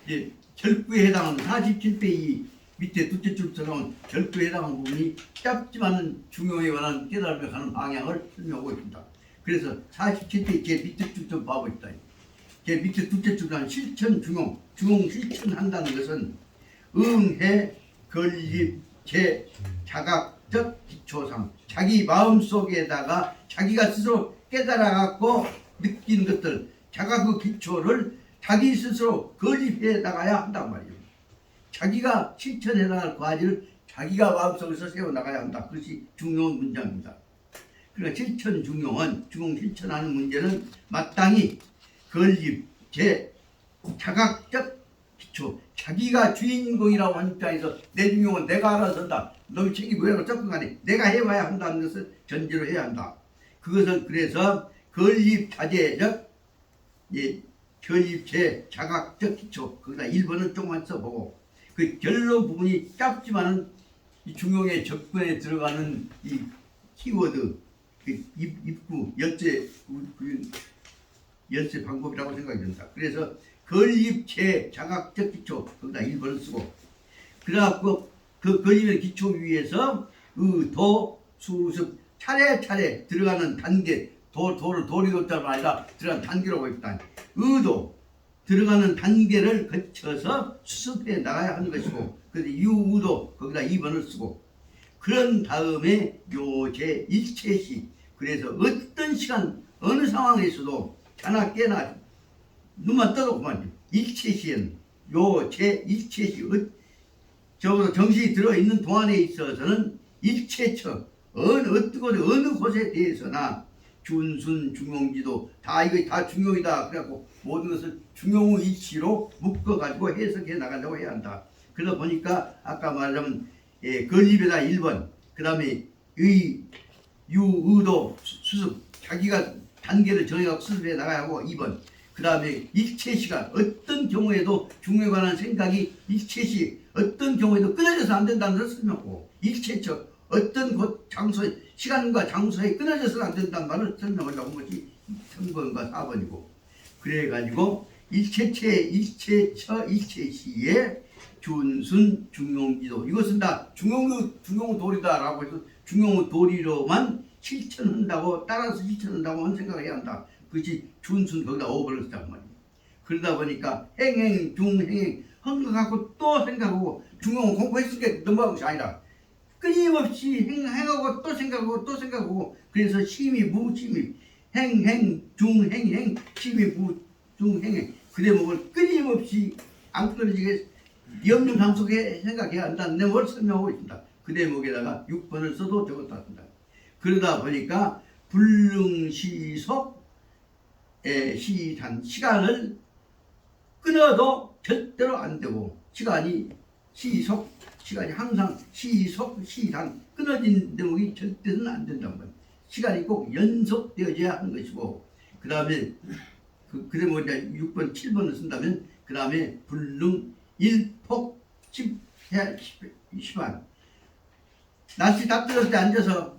이제 결구에 해당하는 47페이지 밑에 둘째 줄부터 나온 결구에 해당하는 부분이 짧지만은 중용에 관한 깨달음에 가는 방향을 설명하고 있습니다. 그래서 47페이지 제 밑에 줄 좀 봐보겠다. 제 밑에 둘째 줄은 실천 중용 실천한다는 것은 응해 건립 제 자각적 기초상 자기 마음속에다가 자기가 스스로 깨달아갖고 느낀 것들 자가 그 기초를 자기 스스로 건립해 나가야 한단 말이에요. 자기가 실천해 나갈 과제를 자기가 마음속에서 세워나가야 한다. 그것이 중요한 문장입니다. 그러니까 실천 중용 실천하는 문제는 마땅히 건립 제 자각적 기초 자기가 주인공이라고 하는 입장에서 내 중용은 내가 알아서 한다. 너희 책이 뭐라고 접근하니 내가 해봐야 한다는 것을 전제로 해야 한다. 그것은 그래서 건립 자제적 건립제 자각적 기초 거기다 1번은 조금만 써보고 그 결론 부분이 짧지만은 이 중용의 접근에 들어가는 이 키워드 그 입구 열쇠 방법이라고 생각이 듭니다. 그래서 건립제 자각적 기초 거기다 1번을 쓰고 그래갖고 그 건립의 기초 위에서 도 수습 차례차례 들어가는 단계 도를 도리도자가 아니라 들어가는 단계라고 있다. 의도 들어가는 단계를 거쳐서 수습해 나가야 하는 것이고 그래서 유우도 거기다 2번을 쓰고 그런 다음에 요제 일체시 그래서 어떤 시간 어느 상황에서도 자나 깨나 눈만 떠도 그만 일체시엔 요제 일체시 적어도 정신이 들어있는 동안에 있어서는 일체처 어느 곳에 대해서나 준순 중용지도 다 이거 다 중용이다. 그래갖고 모든 것을 중용의 이치로 묶어가지고 해석해 나간다고 해야 한다. 그러다 보니까 아까 말하자면 건립에다 1번 그 다음에 유의도 수습 자기가 단계를 정해갖고 수습해 나가야 하고 2번 그 다음에 일체시가 어떤 경우에도 중용에 관한 생각이 일체시 어떤 경우에도 끊어져서 안 된다는 것을 설명하고 일체적 어떤 곳 장소 시간과 장소에 끊어져서는 안 된다는 말을 설명하려고 한 것이 3번과 4번이고 그래가지고 일체체 일체처 일체시에 준순 중용지도 이것은 다 중용 도리다라고 해서 중용 도리로만 실천한다고 따라서 실천한다고 한 생각을 해야 한다. 그것이 준순 거기다 5번을 쓰자고 말이에요. 그러다 보니까 행행 중행행 한 거 갖고 또 생각하고 중용은 공부했으니까 넘어가는 것이 아니라 끊임없이 행하고 또 생각하고 또 생각하고 그래서 심의 무심의 행행 중행행 심의 무중행행 그 대목을 끊임없이 안 끊어지게 염려 상속에 생각해야 한다는 내용을 설명하고 있습니다. 그 대목에다가 6번을 써도 적었다 합니다. 그러다 보니까 불능시속의 시간을 끊어도 절대로 안 되고 시간이 항상 시간 끊어진 대목이 절대는 안 된다는 거예요. 시간이 꼭 연속되어져야 하는 것이고 그 다음에 그 대목 이제 6번 7번을 쓴다면 그 다음에 불능 일폭 10안 날씨 다 뜨거울 때 앉아서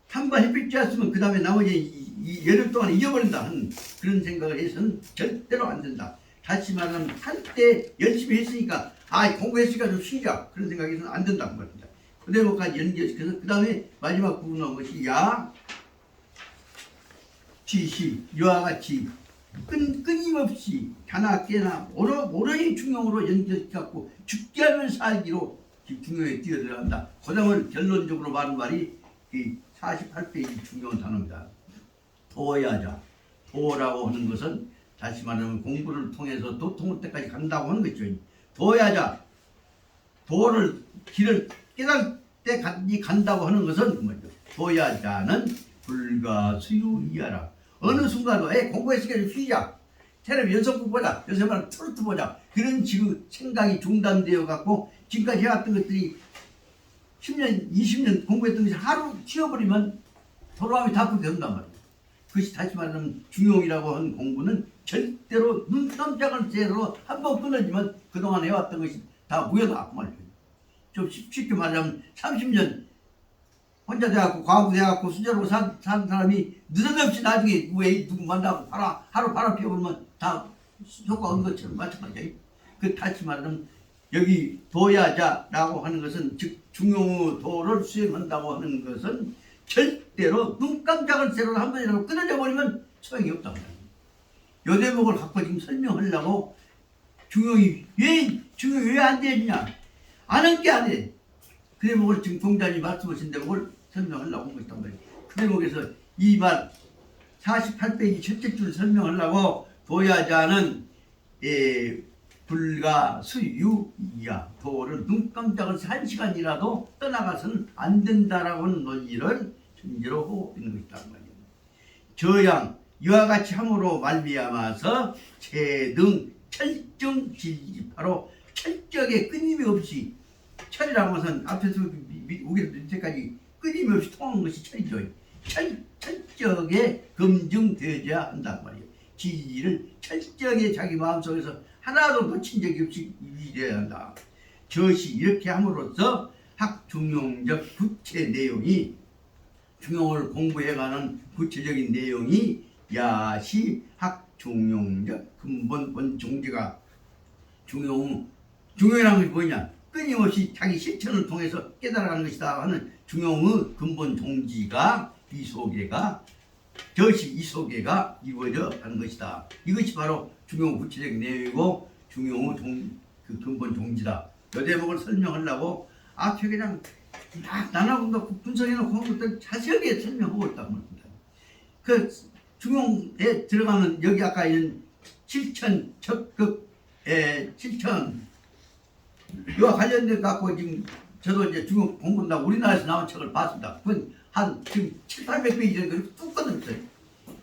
한 번 햇빛 쬐었으면 그 다음에 나머지 열흘 동안 잊어버린다 하는 그런 생각을 해서는 절대로 안 된다. 다시 말하면 한때 열심히 했으니까 공부했으니까 좀 쉬자 그런 생각에서는 안 된다는 겁니다. 그 대목까지 연결시켜서 그 다음에 마지막 부분 나온 것이 지시 이와 같이 끊임없이 자나 깨나 오로니 중용으로 연결시켜갖고 죽게 하면 살기로 중용에 뛰어들어간다. 그 점을 결론적으로 말한 말이 48페이지 중요한 단어입니다. 도야자. 도라고 하는 것은 다시 말하면 공부를 통해서 도통할 때까지 간다고 하는 것이죠. 도야자. 도를 길을 깨달을 때까지 간다고 하는 것은 뭐죠? 도야자는 불가수유이하라. 어느 순간도 공부했으니까 좀 쉬자. 텔레비 연속극 보자. 요새 말하면 트로트 보자. 그런 지금 생각이 중단되어 갖고 지금까지 해왔던 것들이 10년, 20년 공부했던 것이 하루 쉬어버리면 돌아오면 다 그렇게 된단 말이에요. 그것이 다시 말하면 중용이라고 하는 공부는 절대로 눈 깜짝을 새로 한번 끊어지면 그동안 해왔던 것이 다 무효다 그 말이에요. 좀 쉽게 말하면 30년 혼자 돼갖고 과학도 돼갖고 수저로 산 사람이 느닷없이 나중에 왜 누구 만나고 하루 바람 피워버리면 다 효과 없는 것처럼 마찬가지예요. 그 다시 말하면 여기 도야자라고 하는 것은 즉 중용의 도를 수행한다고 하는 것은 절대로 눈 깜짝을 새로 한 번이라도 끊어져 버리면 소용이 없다고 합니다. 요 대목을 갖고 지금 설명하려고 중용이 왜 안 되느냐 아는 게 안 돼. 그 대목을 지금 공자님이 말씀하신 대목을 설명하려고 한 것이단 말이에요. 그 대목에서 이 말 48페이지 첫째 줄 설명하려고 도야자는 불가수유이야. 도를 눈 깜짝을 한 시간이라도 떠나가서는 안 된다라고 하는 논리를 전제로 하고 있는 것이란 말이에요. 저양 이와 같이 함으로 말미암아서 체등 철정 진리 바로 철저하게 끊임이 없이 철이라고 해서는 앞에서 우기를 밑에까지 끊임이 없이 통하는 것이 철이죠. 철저하게 검증되어야 한단 말이에요. 진리를 철저하게 자기 마음속에서 하나도 놓친 적이 없이 유지해야 한다. 저시 이렇게 함으로써 학중용적 구체 내용이 중용을 공부해가는 구체적인 내용이 야시 학중용적 근본본 종지가 중용이라는 것이 뭐냐? 끊임없이 자기 실천을 통해서 깨달아가는 것이다 하는 중용의 근본 종지가 이 소개가 이루어져 가는 것이다. 이것이 바로 중용 구체적인 내용이고 중용의 그 근본 종지다. 이 대목을 설명하려고 앞에 그냥 딱 나눠본다 분석해놓고 한 것들 자세하게 설명하고 있단 말입니다. 그 중용에 들어가는 여기 아까 있는 7천 적극의 7천 이와 관련돼 갖고 지금 저도 이제 중용 공부한다고 우리나라에서 나온 책을 봤습니다. 그건 한 지금 700~800페이지 정도 뚝 끊어졌어요.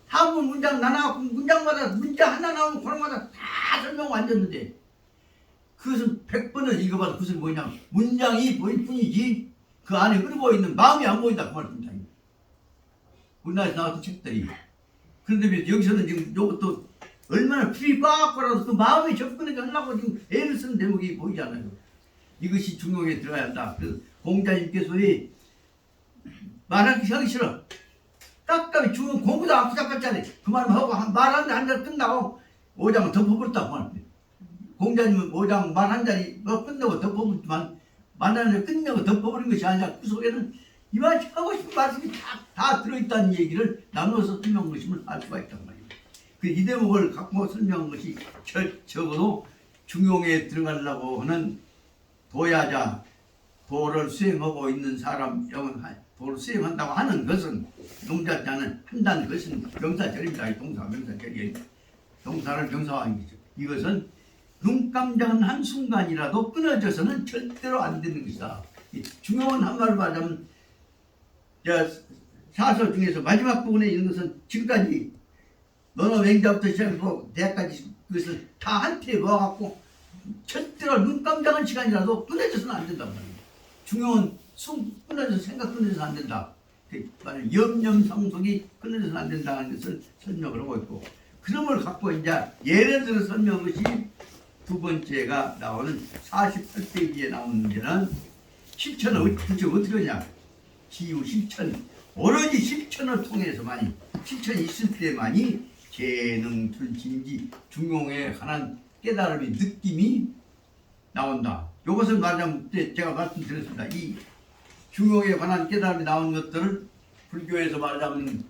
한문 문장 나눠갖고 문장마다 문자 하나 나오면 그런마다 다 설명 완전인데 그것은 100번을 읽어봐도 그것은 뭐냐 문장이 보일 뿐이지 그 안에 흐르고 있는 마음이 안 보인다 그 말입니다. 우리나라에서 나왔던 책들이 그런데 여기서는 지금 이것도 얼마나 풀이 꽉꽉라서 그 마음이 접근해 가려고 지금 애를 쓰는 대목이 보이잖아요. 이것이 중용에 들어가야 한다. 그 공자님께서 말하기 싫어. 깝깝이 중용 공부도 안 부잡았잖아요. 그 말만 하고 말하는데 한 자리 끝나고 5장을 덮어버렸다고 말합니다. 공자님은 5장 말 한 자리 끝내고 덮어버렸지만 만나는 끝내고 덮어버린 것이 아니라 그 속에는 이만 하고 싶은 말씀이 다 들어있다는 얘기를 나누어서 설명한 것임을 알 수가 있단 말이에요. 이 대목을 갖고 설명한 것이 적어도 중용에 들어가려고 하는 도야자, 도를 수행하고 있는 사람, 도를 수행한다고 하는 것은 용자자는 한다는 것은 명사절입니다. 동사, 명사절이에요. 동사를 명사화한 거죠. 이것은 눈감장은 한순간이라도 끊어져서는 절대로 안 되는 것이다. 중요한 한마디로 말하자면 사설 중에서 마지막 부분에 있는 것은 지금까지 너는 맹자부터 시작해서 대학까지 그것을 다 한테 모아갖고 절대로 눈감장한 시간이라도 끊어져서는 안 된단 말이에요. 중요한 숨 끊어져서 생각 끊어져서는 안 된다. 말은 염념상속이 끊어져서는 안 된다는 것을 설명을 하고 있고, 그런 걸 갖고 이제 예를 들어 설명한 것이 두 번째가 나오는 48페이지에 나오는 문제는 실천을 어떻게 하냐. 기후 실천, 오로지 실천을 통해서만이, 실천이 있을 때만이 재능, 진지, 중용에 관한 깨달음이, 느낌이 나온다. 이것을 말하자면 제가 말씀드렸습니다. 이 중용에 관한 깨달음이 나오는 것들을 불교에서 말하자면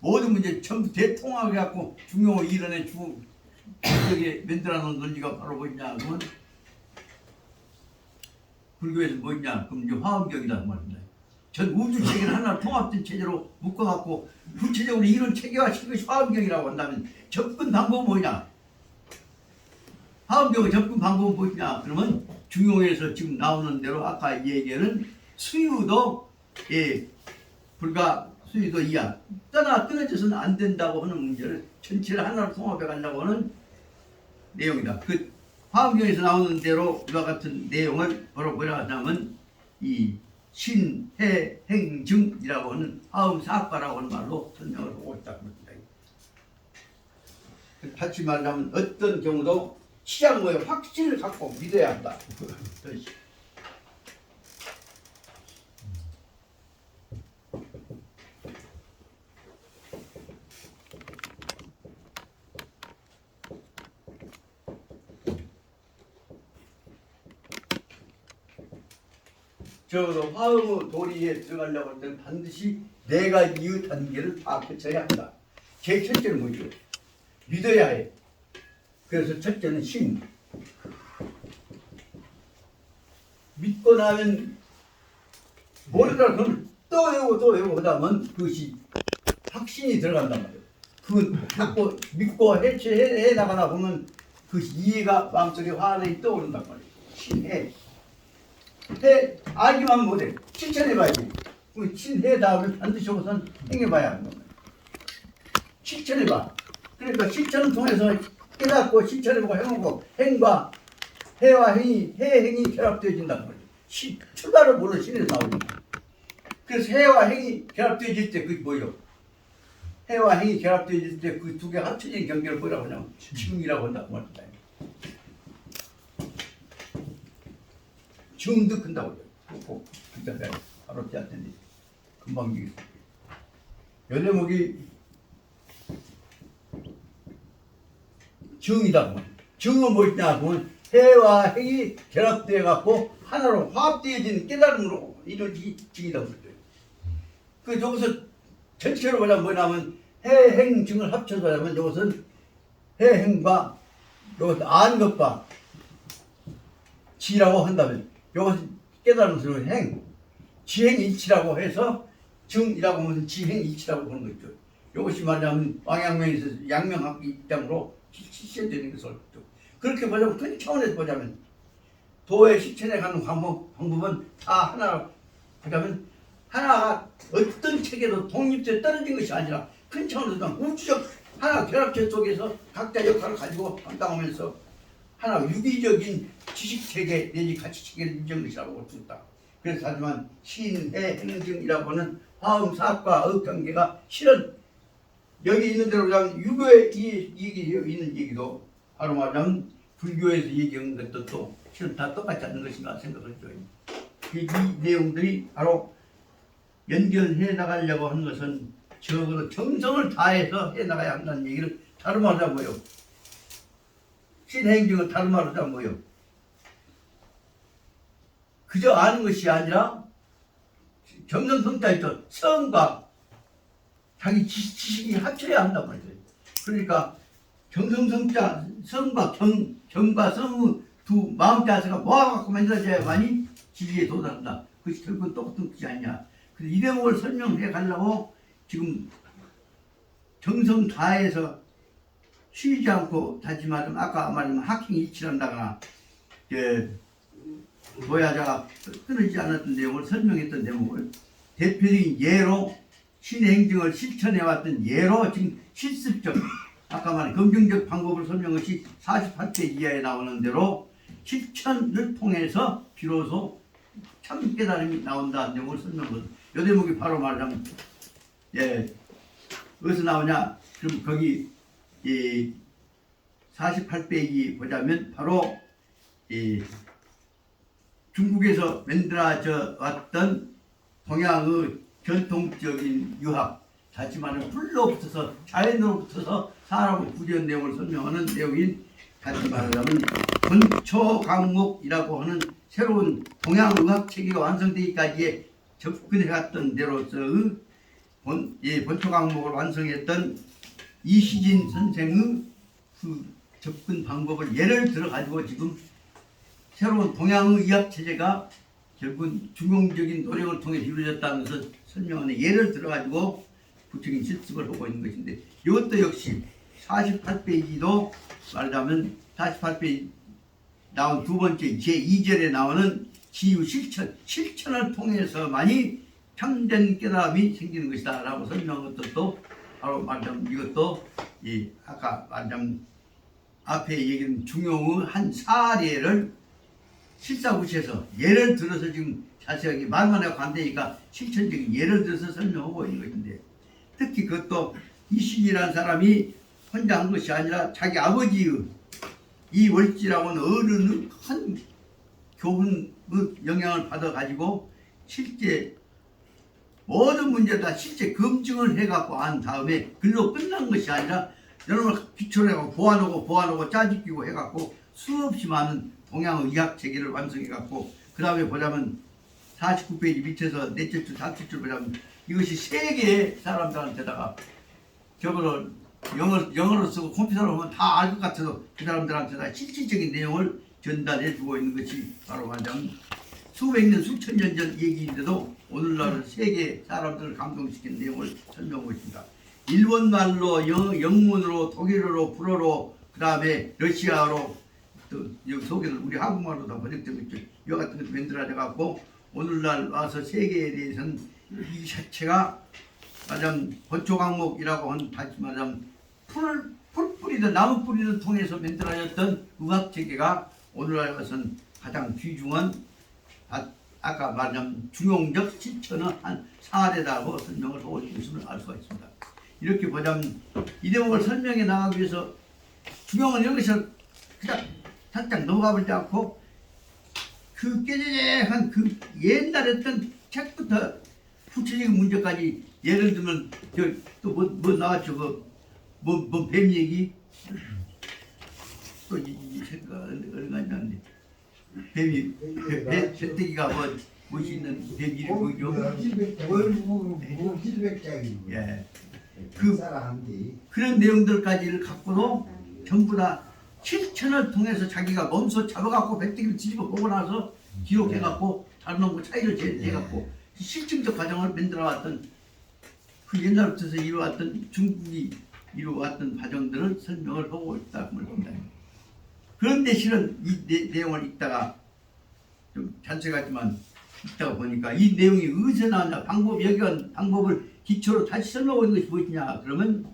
모든 문제 전부 대통하게 갖고 중용을 이뤄내 주고 여기에 만들어 놓은 논리가 바로 뭐냐 그러면 불교에서 뭐냐 그럼 이제 화엄경이다 말입니다. 전 우주 체계를 하나 통합된 체제로 묶어갖고 구체적으로 이런 체계화시킨 것이 화엄경이라고 한다면 접근 방법은 뭐냐? 화엄경의 접근 방법은 뭐냐? 그러면 중용에서 지금 나오는 대로 아까 얘기하는 수유도 불가 수유도 이하 떠나 끊어져서는 안 된다고 하는 문제를 전체를 하나로 통합해 가려고 하는 내용이다. 그 화엄경에서 나오는 대로 이와 같은 내용을 바로 뭐라 하냐면 이 신해행증이라고 하는 화엄사학과라고 하는 말로 설명을 하고 있다고 합니다. 다시 말하자면 어떤 경우도 시작모의 확신을 갖고 믿어야 한다. 적어도 화음의 도리에 들어가려고 할 때는 반드시 네 가지 이유 단계를 다 거쳐야 한다. 제일 첫째는 뭐죠? 믿어야 해. 그래서 첫째는 신. 믿고 나면 모르더라 그러면 또 외우고 하다면 그것이 확신이 들어간단 말이에요. 그건 자꾸 믿고 해체 나가나 보면 그것이 이해가 마음속에 환히 떠오른단 말이에요. 신해. 알기만 못해. 실천해봐야지. 신해 다음에 반드시 우선 행해봐야 하는 거예요. 실천해봐. 그러니까 실천을 통해서 깨닫고 실천해보고 해보고 행과 해와 행이 해행이 결합되어진다는 거예요. 출발을 몰라 신에서 나오는 거예요. 그래서 해와 행이 결합되어질 때 그게 뭐예요? 해와 행이 결합되어질 때 그 두 개 합쳐진 경계를 뭐라고 하냐면 증이라고 한다고 말합니다. 증도 큰다고 해요. 바로 짤 텐데 금방 되겠습니다. 요 대목이 증이다. 증은 뭐냐 보면 해와 행이 결합되어 갖고 하나로 화합되어진 깨달음으로 이루어진 증이다. 그 여기서 전체로 뭐냐면 해행 증을 합쳐서 하면 이것은 해행과 이것은 아는 것과 지라고 한다면 이것은 깨달음스러운 행, 지행일치라고 해서 증이라고 하면 지행일치라고 하는 거죠. 이것이 말하자면 왕양명에서 양명학 입장으로 실현되는 것을 그렇게 보자면 큰 차원에서 보자면 도의 실천에 가는 방법은 다 하나 보자면 하나가 어떤 체계도 독립되어 떨어진 것이 아니라 큰 차원에서 우주적 하나 결합체 속에서 각자 역할을 가지고 감당하면서 하나 유기적인 지식체계 내지 가치체계를 유지한 것이라고 볼 수 있다. 그래서 하지만 신해행증이라고 하는 화음사학과의 경계가 실은 여기 있는 대로 그냥 유교의 있는 얘기도 바로 말하면 불교에서 얘기한 것도 실은 다 똑같지 않는 것인가 생각을 해요. 이 내용들이 바로 연결해 나가려고 하는 것은 적어도 정성을 다해서 해 나가야 한다는 얘기를 다른 말로 하자고요. 신행증은 다른 말로 하자고요. 그저 아는 것이 아니라 정성성자에서 성과 자기 지식이 합쳐야 한단 말이에요. 그러니까 정성성자, 성과 정과 성의 두 마음 자세가 모아갖고 만들어져야만이 지식에 도달한다. 그것이 결국은 똑같은 것이 아니냐. 그래서 이 대목을 설명해 가려고 지금 정성 다해서 쉬지 않고 다시 말하면 아까 말하면 하킹 이치한다거나 도야자가 끊어지지 않았던 내용을 설명했던 대목을 대표적인 예로 신의 행정을 실천해왔던 예로 지금 실습적 아까 말한 긍정적 방법을 설명한 것이 48ペ이하에 나오는 대로 실천을 통해서 비로소 참 깨달음이 나온다는 내용을 설명하거든요. 이 대목이 바로 말하자면 어디서 나오냐? 그럼 거기 48페이지 보자면 바로 중국에서 만들어져 왔던 동양의 전통적인 유학, 다시 말하면 불로부터서 자연으로부터서 사람을 구제한 내용을 설명하는 내용인 다시 말하자면 본초강목이라고 하는 새로운 동양의학 체계가 완성되기까지에 접근해갔던 데로서의 본초강목을 완성했던 이시진 선생의 그 접근 방법을 예를 들어 가지고 지금 새로운 동양의 의학 체제가 결국은 중용적인 노력을 통해 이루어졌다면서 설명하는 예를 들어 가지고 구체적인 실습을 하고 있는 것인데 이것도 역시 48페이지도 말하자면 48페이지 나온 두 번째 제2절에 나오는 지유 실천을 통해서만이 참된 깨달음이 생기는 것이다 라고 설명한 것도 바로 말하자면 이것도 아까 말하자면 앞에 얘기한 중용의 한 사례를 실사구시에서 예를 들어서 지금 자세하게 말만 하고 안 되니까 실천적인 예를 들어서 설명하고 있는 것인데 특히 그것도 이신이라는 사람이 혼자 한 것이 아니라 자기 아버지의 이월지라고 하는 어른의 큰 교훈의 영향을 받아가지고 실제 모든 문제를 다 실제 검증을 해갖고 한 다음에 글로 끝난 것이 아니라 여러분을 기초로 해갖고 보완하고 짜집기고 해갖고 수없이 많은 동양의 의학 체계를 완성해갖고 그 다음에 보자면 49페이지 밑에서 넷째 줄, 다섯째 줄 보자면 이것이 세계의 사람들한테다가 저거를 영어로 쓰고 컴퓨터로 하면 다 알 것 같아도 그 사람들한테다 실질적인 내용을 전달해 주고 있는 것이 바로 말하자면 수백 년, 수천 년 전 얘기인데도 오늘날 세계 사람들을 감동시키는 내용을 설명하고 있습니다. 일본말로, 영문으로, 독일어로, 불어로, 그 다음에 러시아어로 또 여기 속에는 우리 한국말로 다 번역되고 있죠. 이와 같은 것도 만들어져 갖고 오늘날 와서 세계에 대해서는 이 자체가 말하자면 본초강목이라고 하는 다시 말하자면 풀뿌리든 나무뿌리를 통해서 만들어졌던 의학체계가 오늘날 와서는 가장 귀중한 아까 말하자면 중용적 실천의 한 사례라고 설명을 하고 있음을 알 수가 있습니다. 이렇게 보자면 이 대목을 설명해 나가기 위해서 중용은 여기서 그냥 살짝 넘어가 버리지 않고 그 깨재재한 그 옛날 했던 책부터 구체적인 문제까지 예를 들면 또 나왔죠 뭐 뱀 얘기 또 이 생각 얼마 안 나는데 뱀이 배때기가 무엇이 있는 뱀 이름이 뭐죠? 힐백작이 예. 사람들이 그런 내용들까지를 갖고도 전부 다 실천을 통해서 자기가 몸소 잡아갖고 배때기를 뒤집어 보고 나서 기록해갖고 다른 놈과 차이를 제해갖고 실증적 과정을 만들어왔던 그 옛날부터 이루어왔던 중국이 이루어왔던 과정들을 설명을 하고 있다고 봅니다. 그런데 실은 이 내용을 읽다가 좀 잔소리같지만 읽다가 보니까 이 내용이 어디서 나왔냐 여기가 방법을 기초로 다시 설명하는 것이 무엇이냐 그러면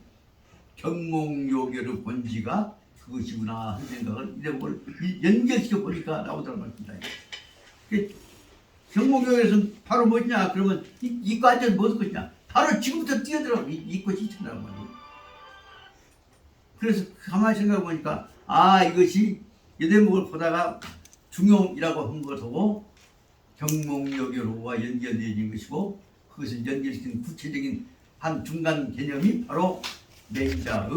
경몽요결의 본지가 그것이구나 하는 생각을 이 내용을 연결시켜 보니까 나오더란 말입니다. 경몽요결에서는 바로 뭐냐 그러면 이 과정은 무슨 것이냐 바로 지금부터 뛰어들어 이 것이 있다는 말이에요. 그래서 가만히 생각해 보니까 이것이 이 대목을 보다가 중용이라고 한 것하고 경몽요결호와 연결되어진 것이고 그것을 연결시킨 구체적인 한 중간 개념이 바로 맹자의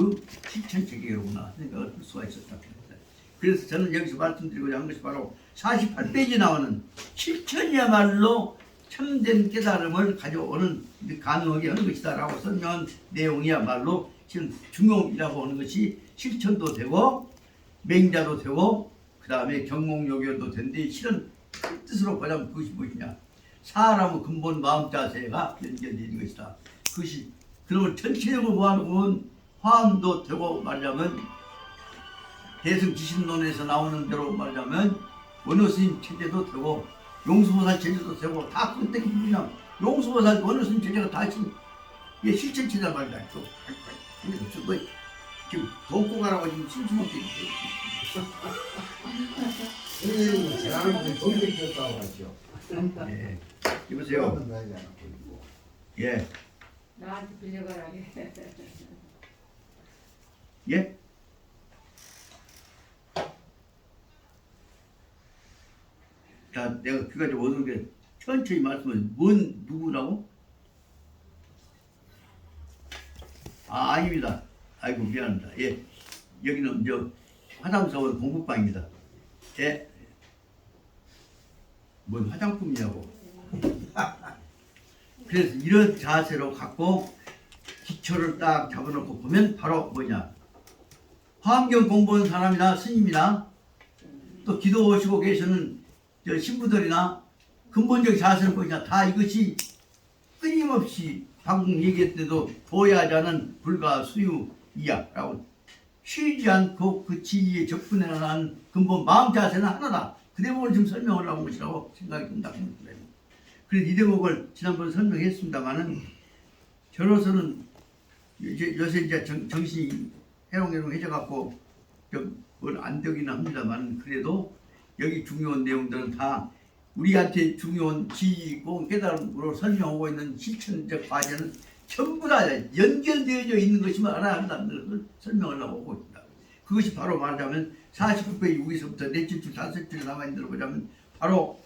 실천체계로구나 생각을 할 수가 있었다. 그래서 저는 여기서 말씀드리고자 한 것이 바로 48페이지 나오는 실천이야말로 참된 깨달음을 가져오는 가능하게 하는 것이다 라고 설명한 내용이야말로 지금 중용이라고 하는 것이 실천도 되고 맹자도 되고 그 다음에 경몽요결도 되는데 실은 큰 뜻으로 보자면 그것이 무엇이냐 사람의 근본 마음 자세가 연결되는 것이다. 그것이 그런 걸 전체적으로 모아놓으면 화음도 되고 말하자면 대승 지신론에서 나오는 대로 말하자면 원효스님 체제도 되고 용수보살 체제도 되고 다 그때기 뿐이야. 용수보살 원효스님 체제가 다 이게 실천 체제 말이다. 뭐 지금 돈고 가라고 지금 심심하게 선생님은 제가 돈을 줬다고 하죠. 예. 여보세요. 그런 거 하지 않고. 예. 나한테 빌려가라. 예? 자, 내가 그까지 오는 게 천천히 말씀을 뭔 누구라고? 아, 아닙니다. 아이고 미안합니다. 예, 여기는 저 화담서원 공부방입니다. 예, 뭔 화장품이냐고. 그래서 이런 자세로 갖고 기초를 딱 잡아놓고 보면 바로 뭐냐, 화엄경 공부한 사람이나 스님이나 또 기도 오시고 계시는 저 신부들이나 근본적 자세는 뭐냐, 다 이것이 끊임없이 방금 얘기할 때도 도야자는 불가 수유이야 라고 쉬지 않고 그 지위에 접근해나가는 근본 마음 자세는 하나다. 그 대목을 지금 설명을 하고 것이라고 생각이 든다. 그래서 이 대목을 지난번에 설명했습니다만은 저로서는 요새 이제 정신이 해롱해롱해져갖고 뭘 안 되기는 합니다만, 그래도 여기 중요한 내용들은 다 우리한테 중요한 지혜고 깨달음으로 설명하고 있는 실천적 과제는 전부 다 연결되어져 있는 것이면 알아야 한다는 것을 설명을 하고 오고 있습니다. 그것이 바로 말하자면 49페이지 여기서부터 넷째 줄 다섯 줄에 남아있는 대로 보자면 바로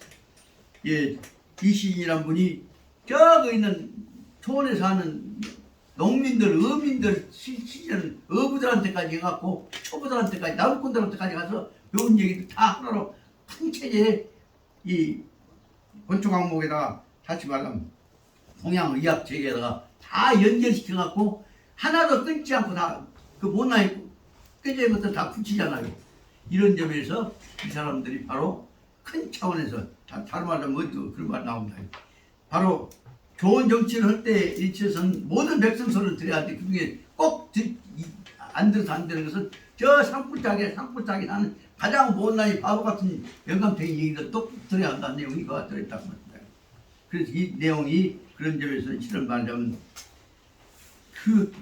예, 이 시인이란 분이 저기 있는 초원에 사는 농민들, 어민들, 시dân, 어부들한테까지 해갖고 초보들한테까지 나무꾼들한테까지 가서 배운 얘기들 다 하나로 큰 체제에 이 본초 강목에다가 다시 말하면 동양의학 체계에다가 다 연결시켜갖고 하나도 끊지 않고 다 그 못나이 끄적인 것들 다 붙이잖아요. 이런 점에서 이 사람들이 바로 큰 차원에서 다른 말하면 뭐 그런 말 나옵니다. 바로 좋은 정치를 할 때 일치에서는 모든 백성 소리를 들어야 돼. 그 중에 꼭 안 들어서 안 되는 것은 저 상পু짝에 나는 가장 못나이 바보 같은 영감탱이 얘기를 또 들어야 한다는 내용이 그 들어있다고 합니다. 그래서 이 내용이 그런 점에서 실을 말하자면 그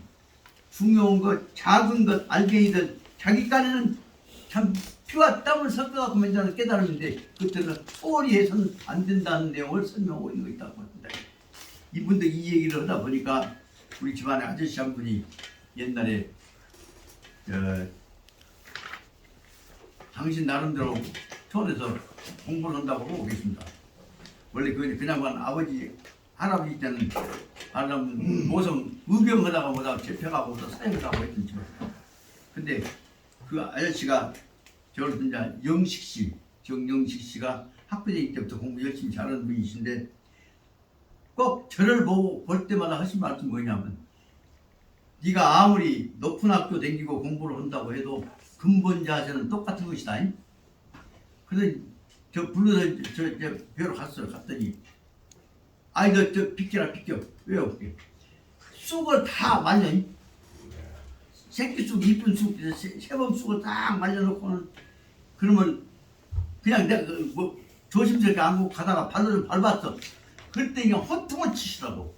중요한 것, 작은 것, 알갱이들 자기 간에는 참 피와 땀을 섞어갖고 만드는 깨달음인데 그때는 소홀히 해서는 안 된다는 내용을 설명하고 있는 거 있다고 합니다. 이분들 이 얘기를 하다 보니까 우리 집안에 아저씨 한 분이 옛날에 당신 나름대로 초원에서 공부를 한다고 하고 계십니다. 원래 그냥 아버지 할아버지 때는 말하면 모성 의병하다가 뭐다 잡혀가고 사형을 하고 했던 집. 근데 그 아저씨가 저를 이제 영식 씨, 정영식 씨가 학교 다닐 때부터 공부 열심히 잘하는 분이신데 꼭 저를 보고 볼 때마다 하신 말씀이 뭐냐면, 네가 아무리 높은 학교 다니고 공부를 한다고 해도 근본 자세는 똑같은 것이다. 그래서 저 불러서 저 뵈러 갔어요. 갔더니 아이 너 저 비켜라 비켜. 왜요? 쑥을 다 말려. 새끼 쑥, 이쁜 쑥, 새범 쑥을 딱 말려놓고는 그러면 그냥 내가 뭐 조심스럽게 안고 가다가 발로 밟았어. 그때 그냥 호통을 치시더라고.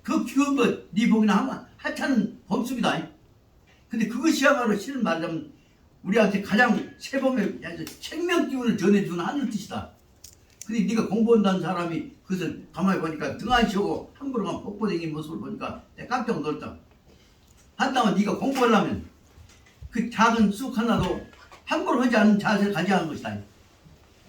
그 귀여운 거 네 보기나 하찮은 범숙이다. 근데 그것이야말로 실은 말하자면 우리한테 가장 세범의 생명 기운을 전해주는 하늘 뜻이다. 근데 네가 공부한다는 사람이 그것을 가만히 보니까 등 안 쉬고 함부로만 복보댕긴 모습을 보니까 내가 깜짝 놀랐다. 한다면 네가 공부하려면 그 작은 쑥 하나도 함부로 하지 않는 자세를 가져야 하는 것이다.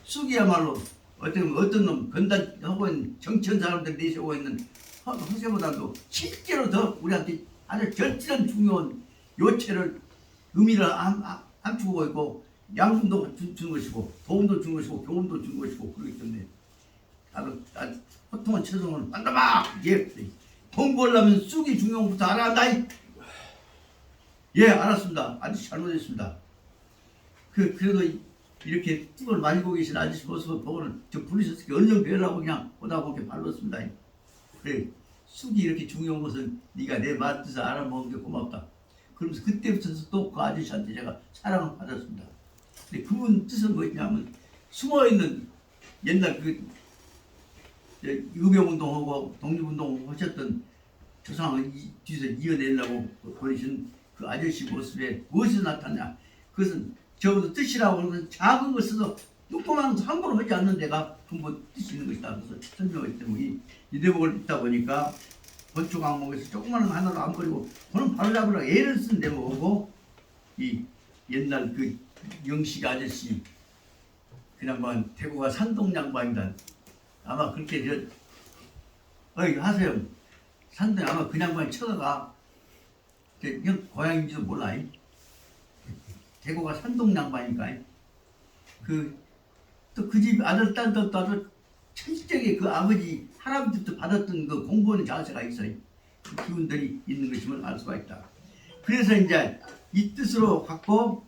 쑥이야말로 어떤 놈 건단하고 있는 정치한 사람들 내세우고 있는 허세보다도 실제로 더 우리한테 아주 절실한 중요한 요체를 의미를 감추고 있고 양심도 준 것이고 도움도 준 것이고 교훈도 준 것이고 그렇기 때문에 나도 호통한 최선을 만나봐. 예, 공부하려면 쑥이 중요한 것부터 알아야 한다. 예, 알았습니다. 아저씨 잘못했습니다. 그래도 이렇게 쑥을 말고 계신 아저씨 모습을 보고는 저 부르셨으니까 얼른 뵈라고 그냥 보다 보게 발랐습니다. 그래, 쑥이 이렇게 중요한 것은 네가 내 말 뜻을 알아먹은 게 고맙다. 그러면서 그때부터 또 그 아저씨한테 제가 사랑을 받았습니다. 근데 그분 뜻은 뭐냐면 숨어있는 옛날 그 의병운동하고 독립운동 하셨던 조상을 뒤에서 이어내려고 보내신 그 아저씨 모습에 무엇이 나타나냐. 그것은 저보다 뜻이라고 하는 작은 것에서 조그마한 거 함부로 하지 않는 데가 근본 뜻이 있는 것이다. 그래서 설명을 때문에 이 대목을 읽다 보니까 건축 항목에서 조그마한 거 하나도 안 버리고 그는 바로 잡으려고 애를 쓴 대목하고 이 옛날 그 영식 아저씨 그냥 대구가 산동양반이다. 아마 그렇게 어이 하세요. 산동 아마 그 양반이 쳐다가 형 고향인지도 몰라. 대구가 산동양반이니까 또 그 집 아들 딸도 아주 천식적인 그 아버지 할아버지부터 받았던 그 공부하는 자세가 있어요. 그 기운들이 있는 것임을 알 수가 있다. 그래서 이제 이 뜻으로 갖고